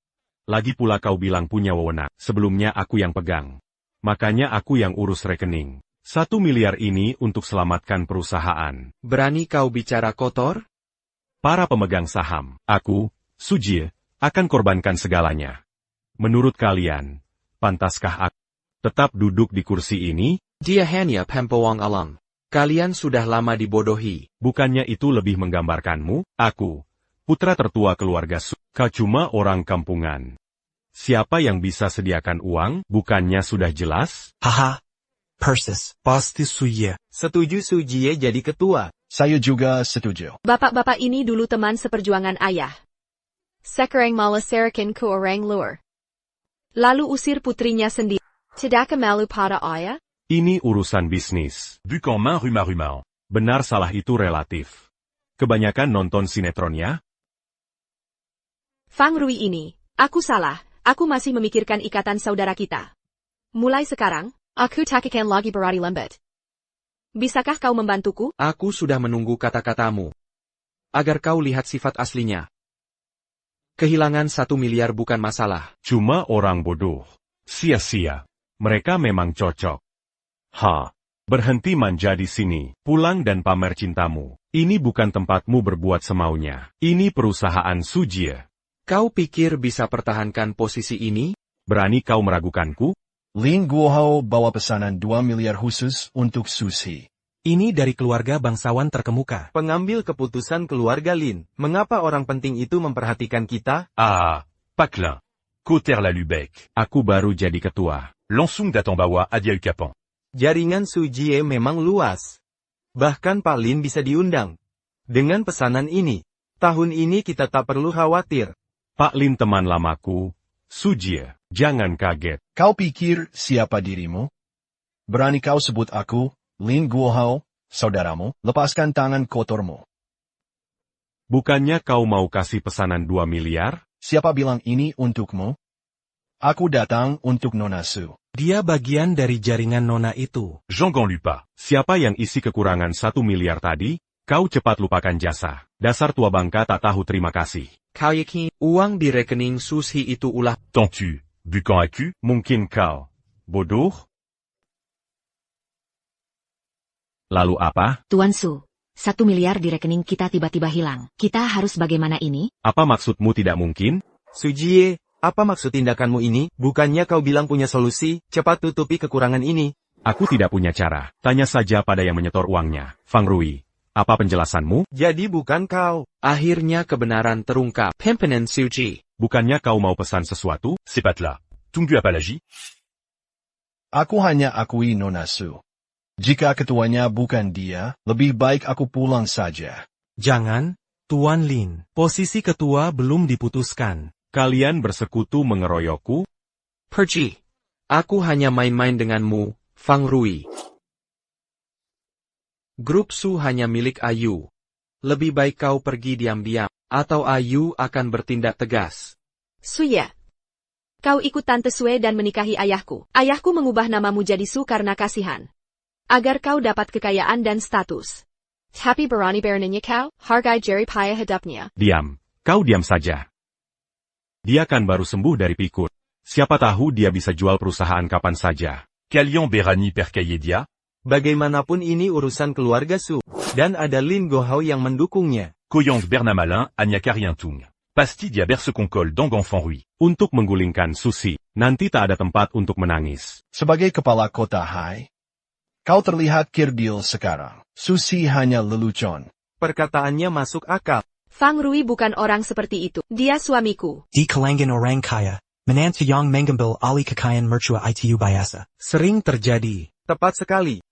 Lagi pula kau bilang punya wewenang. Sebelumnya aku yang pegang. Makanya aku yang urus rekening. 1 miliar ini untuk selamatkan perusahaan. Berani kau bicara kotor? Para pemegang saham, aku, Su Jie, akan korbankan segalanya. Menurut kalian, pantaskah aku tetap duduk di kursi ini? Dia hanya pembohong alam. Kalian sudah lama dibodohi. Bukannya itu lebih menggambarkanmu? Aku, putra tertua keluarga Su. Kau cuma orang kampungan. Siapa yang bisa sediakan uang? Bukannya sudah jelas? Haha. Persis, pasti Su Jie. Setuju Su Jie jadi ketua. Saya juga setuju. Bapak-bapak ini dulu teman seperjuangan ayah. Sekarang malah serahkan ke orang luar. Lalu usir putrinya sendiri. Tidak malu pada ayah? Ini urusan bisnis. Buc en main rumah-rumah. Benar salah itu relatif. Kebanyakan nonton sinetronnya? Fang Rui ini, aku salah, aku masih memikirkan ikatan saudara kita. Mulai sekarang, aku tak akan lagi berani lambat. Bisakah kau membantuku? Aku sudah menunggu kata-katamu. Agar kau lihat sifat aslinya. Kehilangan 1 miliar bukan masalah. Cuma orang bodoh. Sia-sia. Mereka memang cocok. Berhenti manja di sini. Pulang dan pamer cintamu. Ini bukan tempatmu berbuat semaunya. Ini perusahaan Su Jie. Kau pikir bisa pertahankan posisi ini? Berani kau meragukanku? Lin Guohao bawa pesanan 2 miliar khusus untuk Susi. Ini dari keluarga bangsawan terkemuka. Pengambil keputusan keluarga Lin. Mengapa orang penting itu memperhatikan kita? Paclin. Cotter la Lubeck. Aku baru jadi ketua. Langsung datang bawa Adiaucapan. Jaringan Su Jie memang luas. Bahkan Pak Lin bisa diundang. Dengan pesanan ini, tahun ini kita tak perlu khawatir. Pak Lin teman lamaku, Su Jie, jangan kaget. Kau pikir siapa dirimu? Berani kau sebut aku, Lin Guohao, saudaramu, lepaskan tangan kotormu. Bukannya kau mau kasih pesanan 2 miliar? Siapa bilang ini untukmu? Aku datang untuk Nona Su. Dia bagian dari jaringan Nona itu. Jean Ganlupa. Siapa yang isi kekurangan 1 miliar tadi? Kau cepat lupakan jasa. Dasar tua bangka tak tahu terima kasih. Kau yakin uang di rekening Susi itu ulah? Tentu, bukan aku? Mungkin kau bodoh? Lalu apa? Tuan Su, 1 miliar di rekening kita tiba-tiba hilang. Kita harus bagaimana ini? Apa maksudmu tidak mungkin? Su Jie, apa maksud tindakanmu ini? Bukannya kau bilang punya solusi, cepat tutupi kekurangan ini. Aku tidak punya cara. Tanya saja pada yang menyetor uangnya. Fang Rui, apa penjelasanmu? Jadi bukan kau. Akhirnya kebenaran terungkap. Pimpinan Su Jie. Bukannya kau mau pesan sesuatu? C'est pas là. Tunggu apa lagi? Aku hanya akui Nona Su. Jika ketuanya bukan dia, lebih baik aku pulang saja. Jangan, Tuan Lin. Posisi ketua belum diputuskan. Kalian bersekutu mengeroyokku? Pergi. Aku hanya main-main denganmu, Fang Rui. Grup Su hanya milik Ayu. Lebih baik kau pergi diam-diam, atau Ayu akan bertindak tegas. Suya. Kau ikut Tante Sue dan menikahi ayahku. Ayahku mengubah namamu jadi Su karena kasihan. Agar kau dapat kekayaan dan status. Tapi berani beraninya kau, hargai Jerry Paya hidupnya. Diam. Kau diam saja. Dia kan baru sembuh dari pikun. Siapa tahu dia bisa jual perusahaan kapan saja. Kalian berani percaya dia? Bagaimanapun ini urusan keluarga Su. Dan ada Lin Guohao yang mendukungnya. Koyang Bernamalin, Anya Kariantung. Pasti dia bersekongkol dong Enfant Rui. Untuk menggulingkan Susi, nanti tak ada tempat untuk menangis. Sebagai kepala kota Hai, kau terlihat kerdil sekarang. Susi hanya lelucon. Perkataannya masuk akal. Fang Rui bukan orang seperti itu. Dia suamiku. Di kalangan orang kaya, menantu yang mengambil alih kekayaan mertua itu biasa. Sering terjadi. Tepat sekali.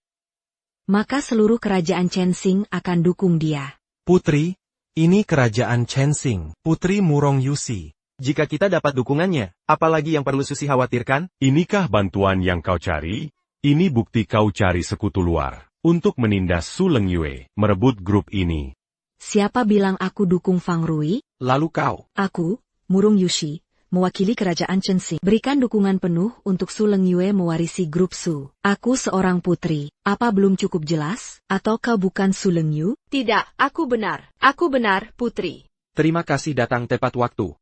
Maka seluruh kerajaan Chensing akan dukung dia. Putri, ini kerajaan Chensing. Putri Murong Yusi. Jika kita dapat dukungannya, apalagi yang perlu Susi khawatirkan? Inikah bantuan yang kau cari? Ini bukti kau cari sekutu luar. Untuk menindas Su Lengyue, merebut grup ini. Siapa bilang aku dukung Fang Rui? Lalu kau? Aku, Murong Yushi, mewakili kerajaan Chensing. Berikan dukungan penuh untuk Su Lengyue mewarisi grup Su. Aku seorang putri. Apa belum cukup jelas? Atau kau bukan Su Lengyu? Tidak, aku benar. Aku benar, putri. Terima kasih datang tepat waktu.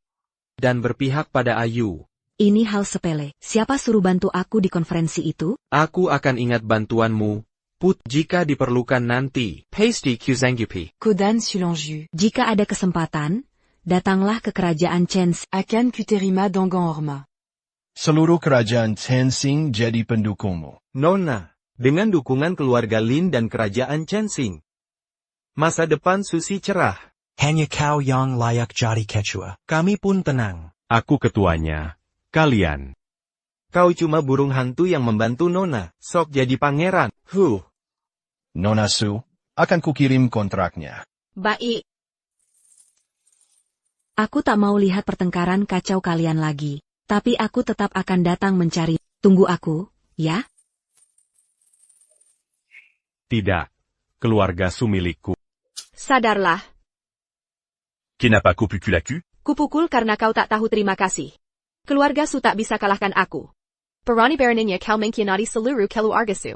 Dan berpihak pada Ayu. Ini hal sepele. Siapa suruh bantu aku di konferensi itu? Aku akan ingat bantuanmu, Put, jika diperlukan nanti. Pasty Kuzangupi. Kodan Sulanju. Jika ada kesempatan, datanglah ke kerajaan Chens. Akan Kuterima Dongan Orma. Seluruh kerajaan Tensing jadi pendukungmu. Nona, dengan dukungan keluarga Lin dan kerajaan Chensing. Masa depan Susi cerah. Hanya kau yang layak jadi ketua. Kami pun tenang. Aku ketuanya. Kalian. Kau cuma burung hantu yang membantu Nona, sok jadi pangeran. Nona Su, akan kukirim kontraknya. Baik. Aku tak mau lihat pertengkaran kacau kalian lagi. Tapi aku tetap akan datang mencari. Tunggu aku, ya? Tidak. Keluarga Su milikku. Sadarlah. Kenapa kau pukul aku? Kupukul karena kau tak tahu terima kasih. Keluarga Su tak bisa kalahkan aku. Perani Baroninnya kau mengkhianati seluruh keluarga Su.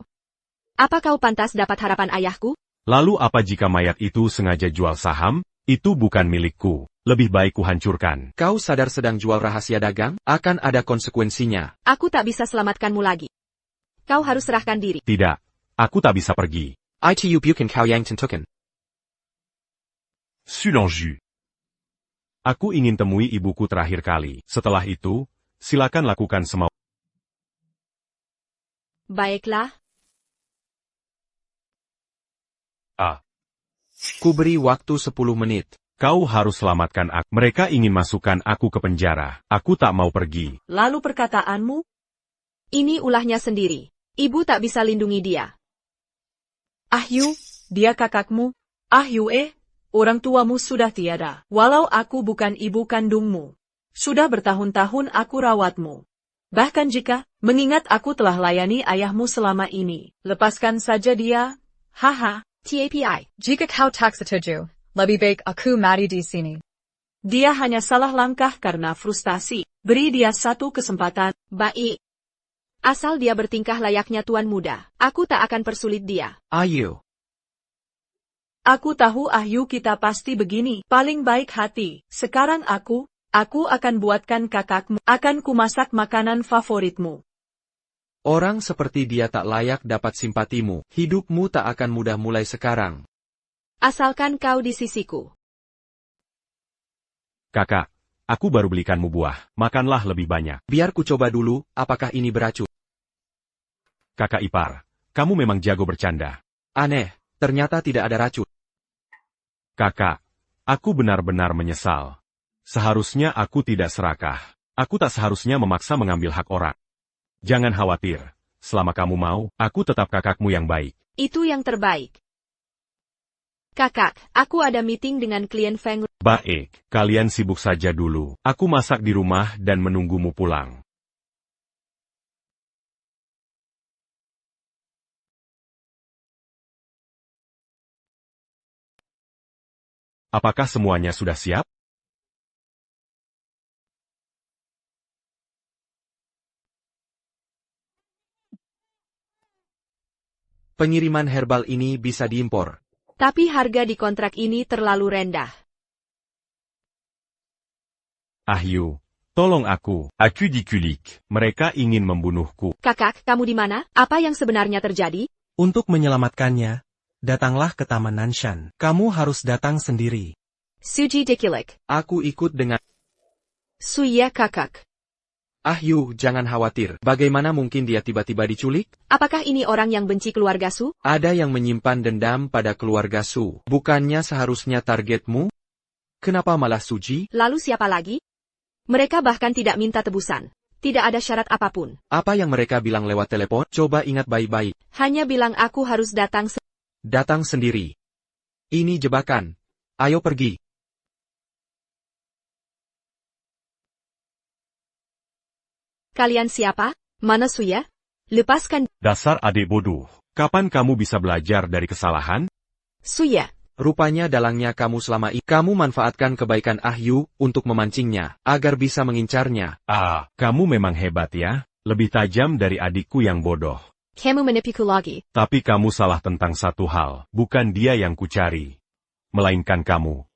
Apa kau pantas dapat harapan ayahku? Lalu apa jika mayat itu sengaja jual saham? Itu bukan milikku. Lebih baik kuhancurkan. Kau sadar sedang jual rahasia dagang? Akan ada konsekuensinya. Aku tak bisa selamatkanmu lagi. Kau harus serahkan diri. Tidak. Aku tak bisa pergi. Itu bukan kau yang tentukan. Sulanju. Aku ingin temui ibuku terakhir kali. Setelah itu, silakan lakukan semau. Baiklah. Ku beri waktu 10 menit. Kau harus selamatkan aku. Mereka ingin masukkan aku ke penjara. Aku tak mau pergi. Lalu perkataanmu? Ini ulahnya sendiri. Ibu tak bisa lindungi dia. Ahyu, dia kakakmu. Ahyu orang tuamu sudah tiada. Walau aku bukan ibu kandungmu. Sudah bertahun-tahun aku rawatmu. Bahkan jika, mengingat aku telah layani ayahmu selama ini. Lepaskan saja dia. Haha. TAPI. Jika kau tak setuju, lebih baik aku mati di sini. Dia hanya salah langkah karena frustasi. Beri dia satu kesempatan. Baik. Asal dia bertingkah layaknya tuan muda, aku tak akan persulit dia. Ayu. Aku tahu Ahyu kita pasti begini. Paling baik hati. Sekarang aku akan buatkan kakakmu. Akan kumasak makanan favoritmu. Orang seperti dia tak layak dapat simpatimu. Hidupmu tak akan mudah mulai sekarang. Asalkan kau di sisiku. Kakak, aku baru belikanmu buah. Makanlah lebih banyak. Biar ku coba dulu, apakah ini beracun. Kakak ipar, kamu memang jago bercanda. Aneh, ternyata tidak ada racun. Kakak, aku benar-benar menyesal. Seharusnya aku tidak serakah. Aku tak seharusnya memaksa mengambil hak orang. Jangan khawatir. Selama kamu mau, aku tetap kakakmu yang baik. Itu yang terbaik. Kakak, aku ada meeting dengan klien Feng. Baik, kalian sibuk saja dulu. Aku masak di rumah dan menunggumu pulang. Apakah semuanya sudah siap? Pengiriman herbal ini bisa diimpor. Tapi harga di kontrak ini terlalu rendah. Ahyu, tolong aku. Aku dikulik. Mereka ingin membunuhku. Kakak, kamu di mana? Apa yang sebenarnya terjadi? Untuk menyelamatkannya, datanglah ke Taman Nanshan. Kamu harus datang sendiri. Suji Dikilik. Aku ikut dengan... Suya kakak. Ahyu, jangan khawatir. Bagaimana mungkin dia tiba-tiba diculik? Apakah ini orang yang benci keluarga Su? Ada yang menyimpan dendam pada keluarga Su. Bukannya seharusnya targetmu? Kenapa malah Suji? Lalu siapa lagi? Mereka bahkan tidak minta tebusan. Tidak ada syarat apapun. Apa yang mereka bilang lewat telepon? Coba ingat baik-baik. Hanya bilang aku harus datang Datang sendiri. Ini jebakan. Ayo pergi. Kalian siapa? Mana Suya? Lepaskan. Dasar adik bodoh. Kapan kamu bisa belajar dari kesalahan? Suya. Rupanya dalangnya kamu selama ini. Kamu manfaatkan kebaikan Ahyu untuk memancingnya, agar bisa mengincarnya. Kamu memang hebat ya. Lebih tajam dari adikku yang bodoh. Kamu menipuku lagi. Tapi kamu salah tentang satu hal. Bukan dia yang kucari. Melainkan kamu.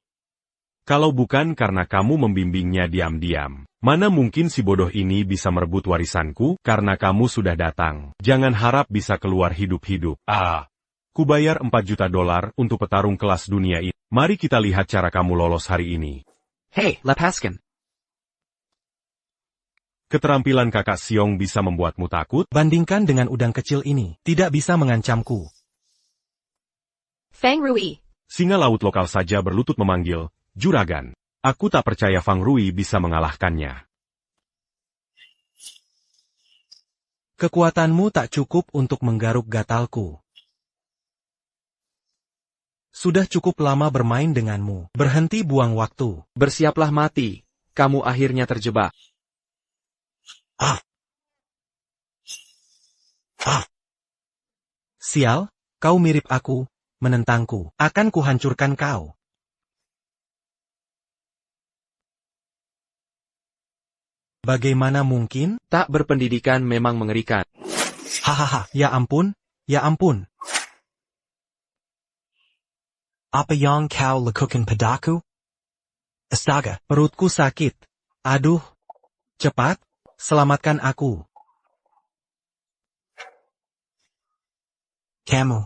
Kalau bukan karena kamu membimbingnya diam-diam, mana mungkin si bodoh ini bisa merebut warisanku karena kamu sudah datang. Jangan harap bisa keluar hidup-hidup. Kubayar $4 juta untuk petarung kelas dunia ini. Mari kita lihat cara kamu lolos hari ini. Hey, lepaskan. Keterampilan kakak Siong bisa membuatmu takut? Bandingkan dengan udang kecil ini, tidak bisa mengancamku. Feng Rui. Singa laut lokal saja berlutut memanggil, juragan. Aku tak percaya Fang Rui bisa mengalahkannya. Kekuatanmu tak cukup untuk menggaruk gatalku. Sudah cukup lama bermain denganmu. Berhenti buang waktu. Bersiaplah mati. Kamu akhirnya terjebak. Sial, kau mirip aku, menentangku. Akan kuhancurkan kau. Bagaimana mungkin? Tak berpendidikan memang mengerikan. Hahaha, ya ampun, ya ampun. Apa yang kau lakukan padaku? Astaga, perutku sakit. Aduh. Cepat, selamatkan aku. Kamu.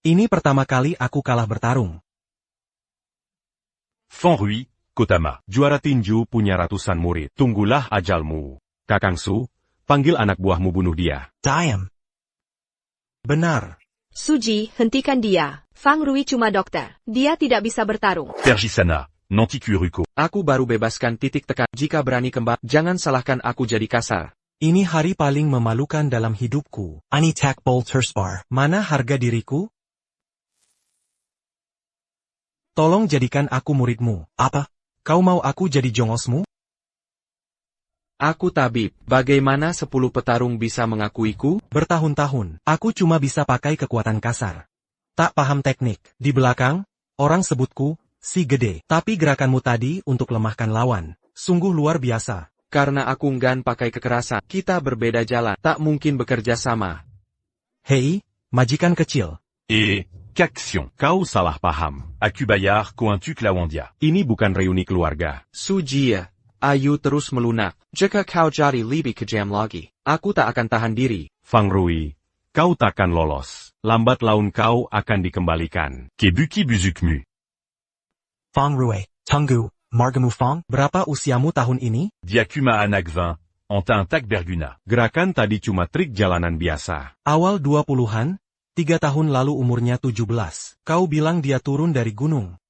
Ini pertama kali aku kalah bertarung. Feng Rui, Kotama. Juara tinju punya ratusan murid. Tunggulah ajalmu. Kakang Su, panggil anak buahmu bunuh dia. Diam. Benar. Suji, hentikan dia. Fang Rui cuma dokter. Dia tidak bisa bertarung. Pergisana, Nanti Kuruko. Aku baru bebaskan titik tekan. Jika berani kembali, jangan salahkan aku jadi kasar. Ini hari paling memalukan dalam hidupku. Anitak Bolterspar. Mana harga diriku? Tolong jadikan aku muridmu. Apa? Kau mau aku jadi jongosmu? Aku tabib. Bagaimana 10 petarung bisa mengakuiku? Bertahun-tahun, aku cuma bisa pakai kekuatan kasar. Tak paham teknik. Di belakang, orang sebutku, si gede. Tapi gerakanmu tadi untuk lemahkan lawan. Sungguh luar biasa. Karena aku enggan pakai kekerasan, kita berbeda jalan. Tak mungkin bekerja sama. Hei, majikan kecil. Caxion. Kau salah paham. Akubayar Kointu Klawandia. Ini bukan reuni keluarga. Sujia, ayu terus melunak. Jika kau jadi lebih kejam lagi, aku tak akan tahan diri. Fang Rui, kau takkan lolos. Lambat laun kau akan dikembalikan. Kebuki Buzukmu. Fang Rui, tunggu, margamu Fang, berapa usiamu tahun ini? Diakuma Anak 20, Anta Tak Berguna. Gerakan tadi cuma trik jalanan biasa. Awal 20-an, 3 tahun lalu umurnya 17. Kau bilang dia turun dari gunung.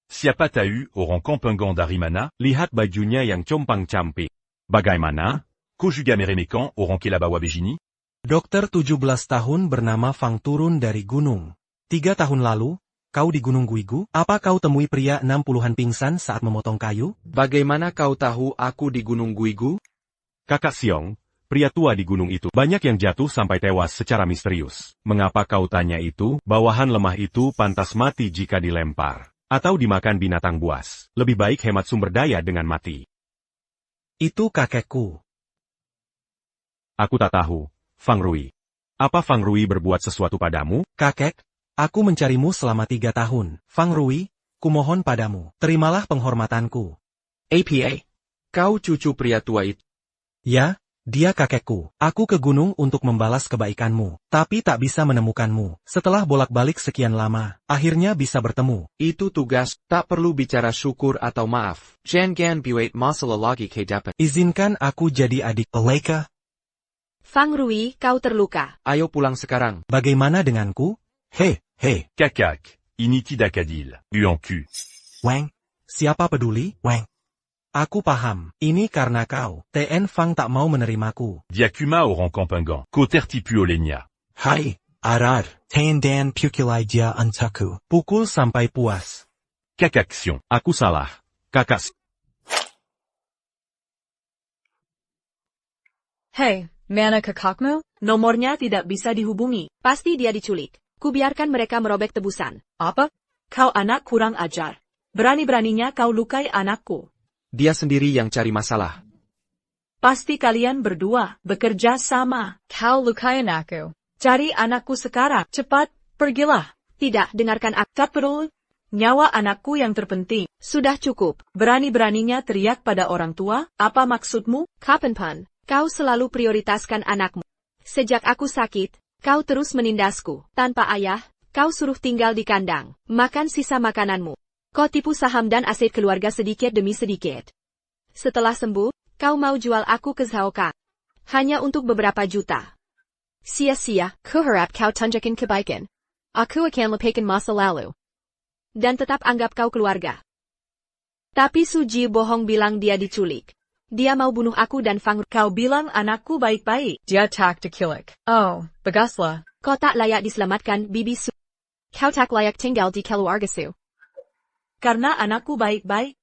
Siapa tahu orang Kampengan Darimana? Lihat bajunya yang compang-camping. Bagaimana? Kojuga Meremekan orang Kelabawa Bejini? Dokter 17 tahun bernama Fang turun dari gunung. 3 tahun lalu, kau di Gunung Guigu? Apa kau temui pria 60-an pingsan saat memotong kayu? Bagaimana kau tahu aku di Gunung Guigu? Kakak Siong, pria tua di gunung itu. Banyak yang jatuh sampai tewas secara misterius. Mengapa kau tanya itu? Bawahan lemah itu pantas mati jika dilempar. Atau dimakan binatang buas. Lebih baik hemat sumber daya dengan mati. Itu kakekku. Aku tak tahu, Fang Rui. Apa Fang Rui berbuat sesuatu padamu? Kakek, aku mencarimu selama 3 tahun. Fang Rui, kumohon padamu, terimalah penghormatanku. APA, kau cucu pria tua itu. Ya, dia kakekku. Aku ke gunung untuk membalas kebaikanmu, tapi tak bisa menemukanmu. Setelah bolak-balik sekian lama, akhirnya bisa bertemu. Itu tugas, tak perlu bicara syukur atau maaf. Jangan buat masalah lagi ke dapat. Izinkan aku jadi adik Peleka. Fang Rui, kau terluka. Ayo pulang sekarang. Bagaimana denganku? He. Kakak, Initi Dakadil, Uanku. Wang, siapa peduli? Wang. Aku paham, ini karena kau. TN Fang tak mau menerimaku. Diakuma orang Kampengan, Kotertipu Olenya. Hai, Arar, TN Dan Pukilai Dia Antaku. Pukul sampai puas. Kakaxion. Aku salah, kakak. Hey, mana kakakmu? Nomornya tidak bisa dihubungi. Pasti dia diculik. Kubiarkan mereka merobek tebusan. Apa? Kau anak kurang ajar. Berani-beraninya kau lukai anakku. Dia sendiri yang cari masalah. Pasti kalian berdua bekerja sama. Kau lukai anakku. Cari anakku sekarang. Cepat, pergilah. Tidak, dengarkan aku. Tak perlu. Nyawa anakku yang terpenting. Sudah cukup. Berani-beraninya teriak pada orang tua, apa maksudmu? Kapanpun, kau selalu prioritaskan anakmu. Sejak aku sakit, kau terus menindasku. Tanpa ayah, kau suruh tinggal di kandang, makan sisa makananmu. Kau tipu saham dan aset keluarga sedikit demi sedikit. Setelah sembuh, kau mau jual aku ke Zhaoka. Hanya untuk beberapa juta. Sia-sia, kuharap kau tunjukin kebaikan. Aku akan lupakan masa lalu. Dan tetap anggap kau keluarga. Tapi Suji bohong bilang dia diculik. Dia mau bunuh aku dan Fang. Kau bilang anakku baik-baik. Dia tak diculik. Oh, baguslah. Kau tak layak diselamatkan, Bibi Su. Kau tak layak tinggal di keluarga Su. Karena anakku baik-baik.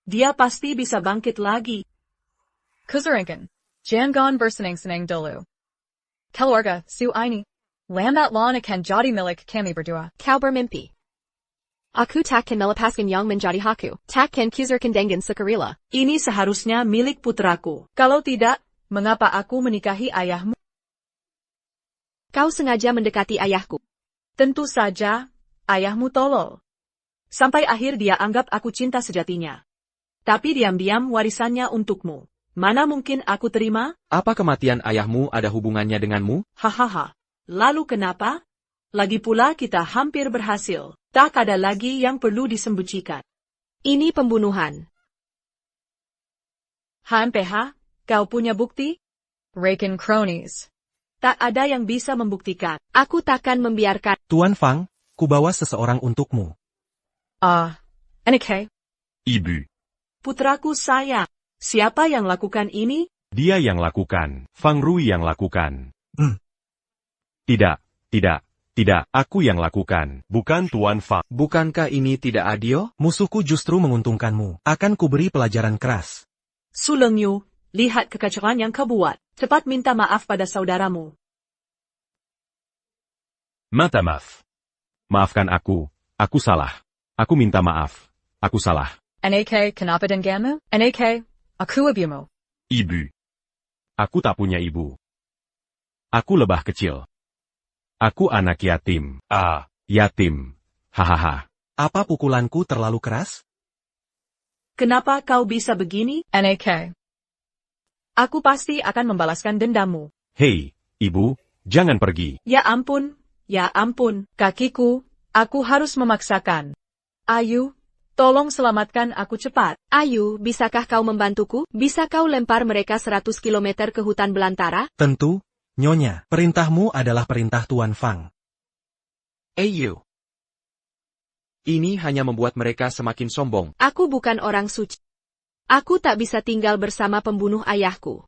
Dia pasti bisa bangkit lagi. Kuzarinkan. Jangan bersenang-senang dulu. Keluarga, Su ini. Lambat laun akan jadi milik kami berdua. Kau bermimpi. Aku takkan melepaskan yang menjadi hakku. Takkan kuzurkan dengan sukarela. Ini seharusnya milik putraku. Kalau tidak, mengapa aku menikahi ayahmu? Kau sengaja mendekati ayahku. Tentu saja, ayahmu tolol. Sampai akhir dia anggap aku cinta sejatinya. Tapi diam-diam warisannya untukmu. Mana mungkin aku terima? Apa kematian ayahmu ada hubungannya denganmu? Hahaha. Lalu kenapa? Lagi pula kita hampir berhasil. Tak ada lagi yang perlu disembunyikan. Ini pembunuhan. HMPH, kau punya bukti? Raken cronies. Tak ada yang bisa membuktikan. Aku takkan membiarkan. Tuan Fang, kubawa seseorang untukmu. NK. Ibu. Putraku sayang. Siapa yang lakukan ini? Dia yang lakukan. Fang Rui yang lakukan. Tidak, aku yang lakukan, bukan Tuan Fang. Bukankah ini tidak adil? Musuhku justru menguntungkanmu. Akan kuberi pelajaran keras. Su Lengyu, lihat kekacauan yang kau buat. Cepat minta maaf pada saudaramu. Minta maaf. Maafkan aku salah. Aku minta maaf, aku salah. NK kenapa denganmu? NK, aku ibumu. Ibu. Aku tak punya ibu. Aku lebah kecil. Aku anak yatim. Yatim. Hahaha. Apa pukulanku terlalu keras? Kenapa kau bisa begini? NK. Aku pasti akan membalaskan dendammu. Hei, ibu, jangan pergi. Ya ampun, kakiku, aku harus memaksakan. Ayu, tolong selamatkan aku cepat. Ayu, bisakah kau membantuku? Bisa kau lempar mereka 100 km ke hutan belantara? Tentu. Nyonya, perintahmu adalah perintah Tuan Fang. Ayu. Ini hanya membuat mereka semakin sombong. Aku bukan orang suci. Aku tak bisa tinggal bersama pembunuh ayahku.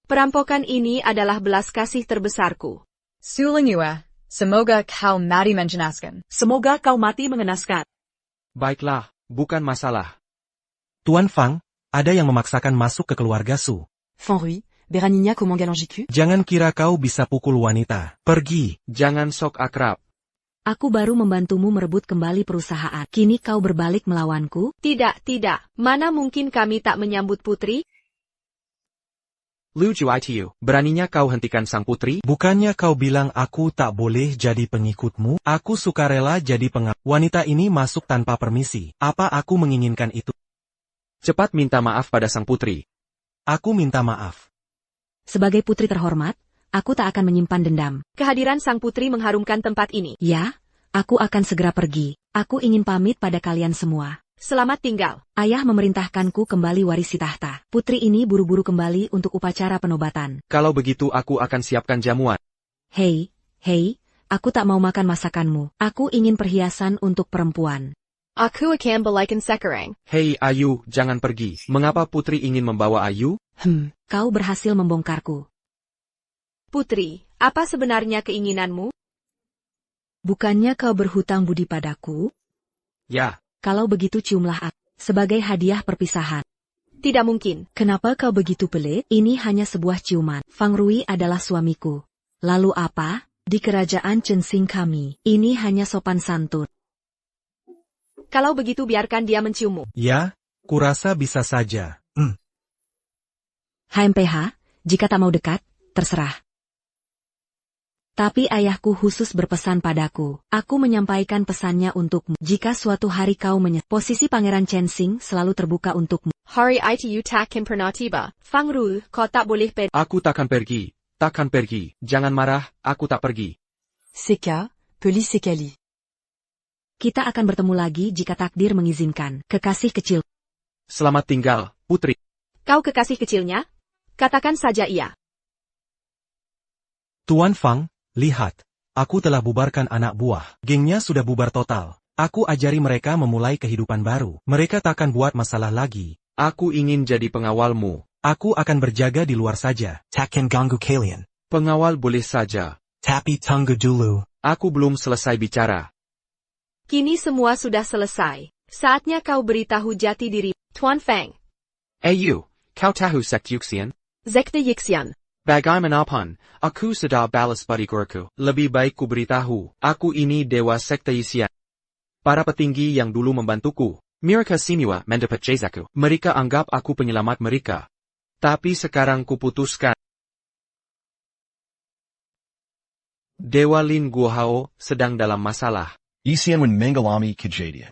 Perampokan ini adalah belas kasih terbesarku. Su Lengyu, semoga kau mati mengenaskan. Semoga kau mati mengenaskan. Baiklah, bukan masalah. Tuan Fang, ada yang memaksakan masuk ke keluarga Su. Feng Rui, Beranigna comment galangiku? Jangan kira kau bisa pukul wanita. Pergi. Jangan sok akrab. Aku baru membantumu merebut kembali perusahaan. Kini kau berbalik melawanku? Tidak. Mana mungkin kami tak menyambut putri? Lu Juitiu, beraninya kau hentikan sang putri? Bukannya kau bilang aku tak boleh jadi pengikutmu? Aku sukarela jadi wanita ini masuk tanpa permisi. Apa aku menginginkan itu? Cepat minta maaf pada sang putri. Aku minta maaf. Sebagai putri terhormat, aku tak akan menyimpan dendam. Kehadiran sang putri mengharumkan tempat ini. Ya, aku akan segera pergi. Aku ingin pamit pada kalian semua. Selamat tinggal. Ayah memerintahkanku kembali warisi tahta. Putri ini buru-buru kembali untuk upacara penobatan. Kalau begitu aku akan siapkan jamuan. Hei, aku tak mau makan masakanmu. Aku ingin perhiasan untuk perempuan. Aku akan balikan sekarang. Hei Ayu, jangan pergi. Mengapa putri ingin membawa Ayu? Kau berhasil membongkarku. Putri, apa sebenarnya keinginanmu? Bukannya kau berhutang budi padaku? Ya. Kalau begitu ciumlah aku, sebagai hadiah perpisahan. Tidak mungkin. Kenapa kau begitu pelit? Ini hanya sebuah ciuman. Fang Rui adalah suamiku. Lalu apa? Di kerajaan Chensing kami, ini hanya sopan santun. Kalau begitu biarkan dia menciummu. Ya, kurasa bisa saja. HMPH, jika tak mau dekat, terserah. Tapi ayahku khusus berpesan padaku. Aku menyampaikan pesannya untukmu. Jika suatu hari kau posisi Pangeran Chensing selalu terbuka untukmu. Hari itu takkan pernah tiba. Fang Ru, kau tak boleh pergi. Aku takkan pergi. Takkan pergi. Jangan marah, aku tak pergi. Seka, Peli Sekali. Kita akan bertemu lagi jika takdir mengizinkan. Kekasih kecil. Selamat tinggal, putri. Kau kekasih kecilnya? Katakan saja iya. Tuan Fang, lihat. Aku telah bubarkan anak buah. Gengnya sudah bubar total. Aku ajari mereka memulai kehidupan baru. Mereka takkan buat masalah lagi. Aku ingin jadi pengawalmu. Aku akan berjaga di luar saja. Takkan ganggu kalian. Pengawal boleh saja. Tapi tunggu dulu. Aku belum selesai bicara. Kini semua sudah selesai. Saatnya kau beritahu jati diri, Tuan Fang. You, kau tahu sekte Yuxian? Sekte Yixian. Bagaimanapun, aku sudah balas badigurku. Lebih baik ku beritahu, aku ini dewa sekte Yuxian. Para petinggi yang dulu membantuku, mereka semua mendapat jazaku. Mereka anggap aku penyelamat mereka. Tapi sekarang kuputuskan. Dewa Lin Guohao sedang dalam masalah. Isian mengalami kejadian.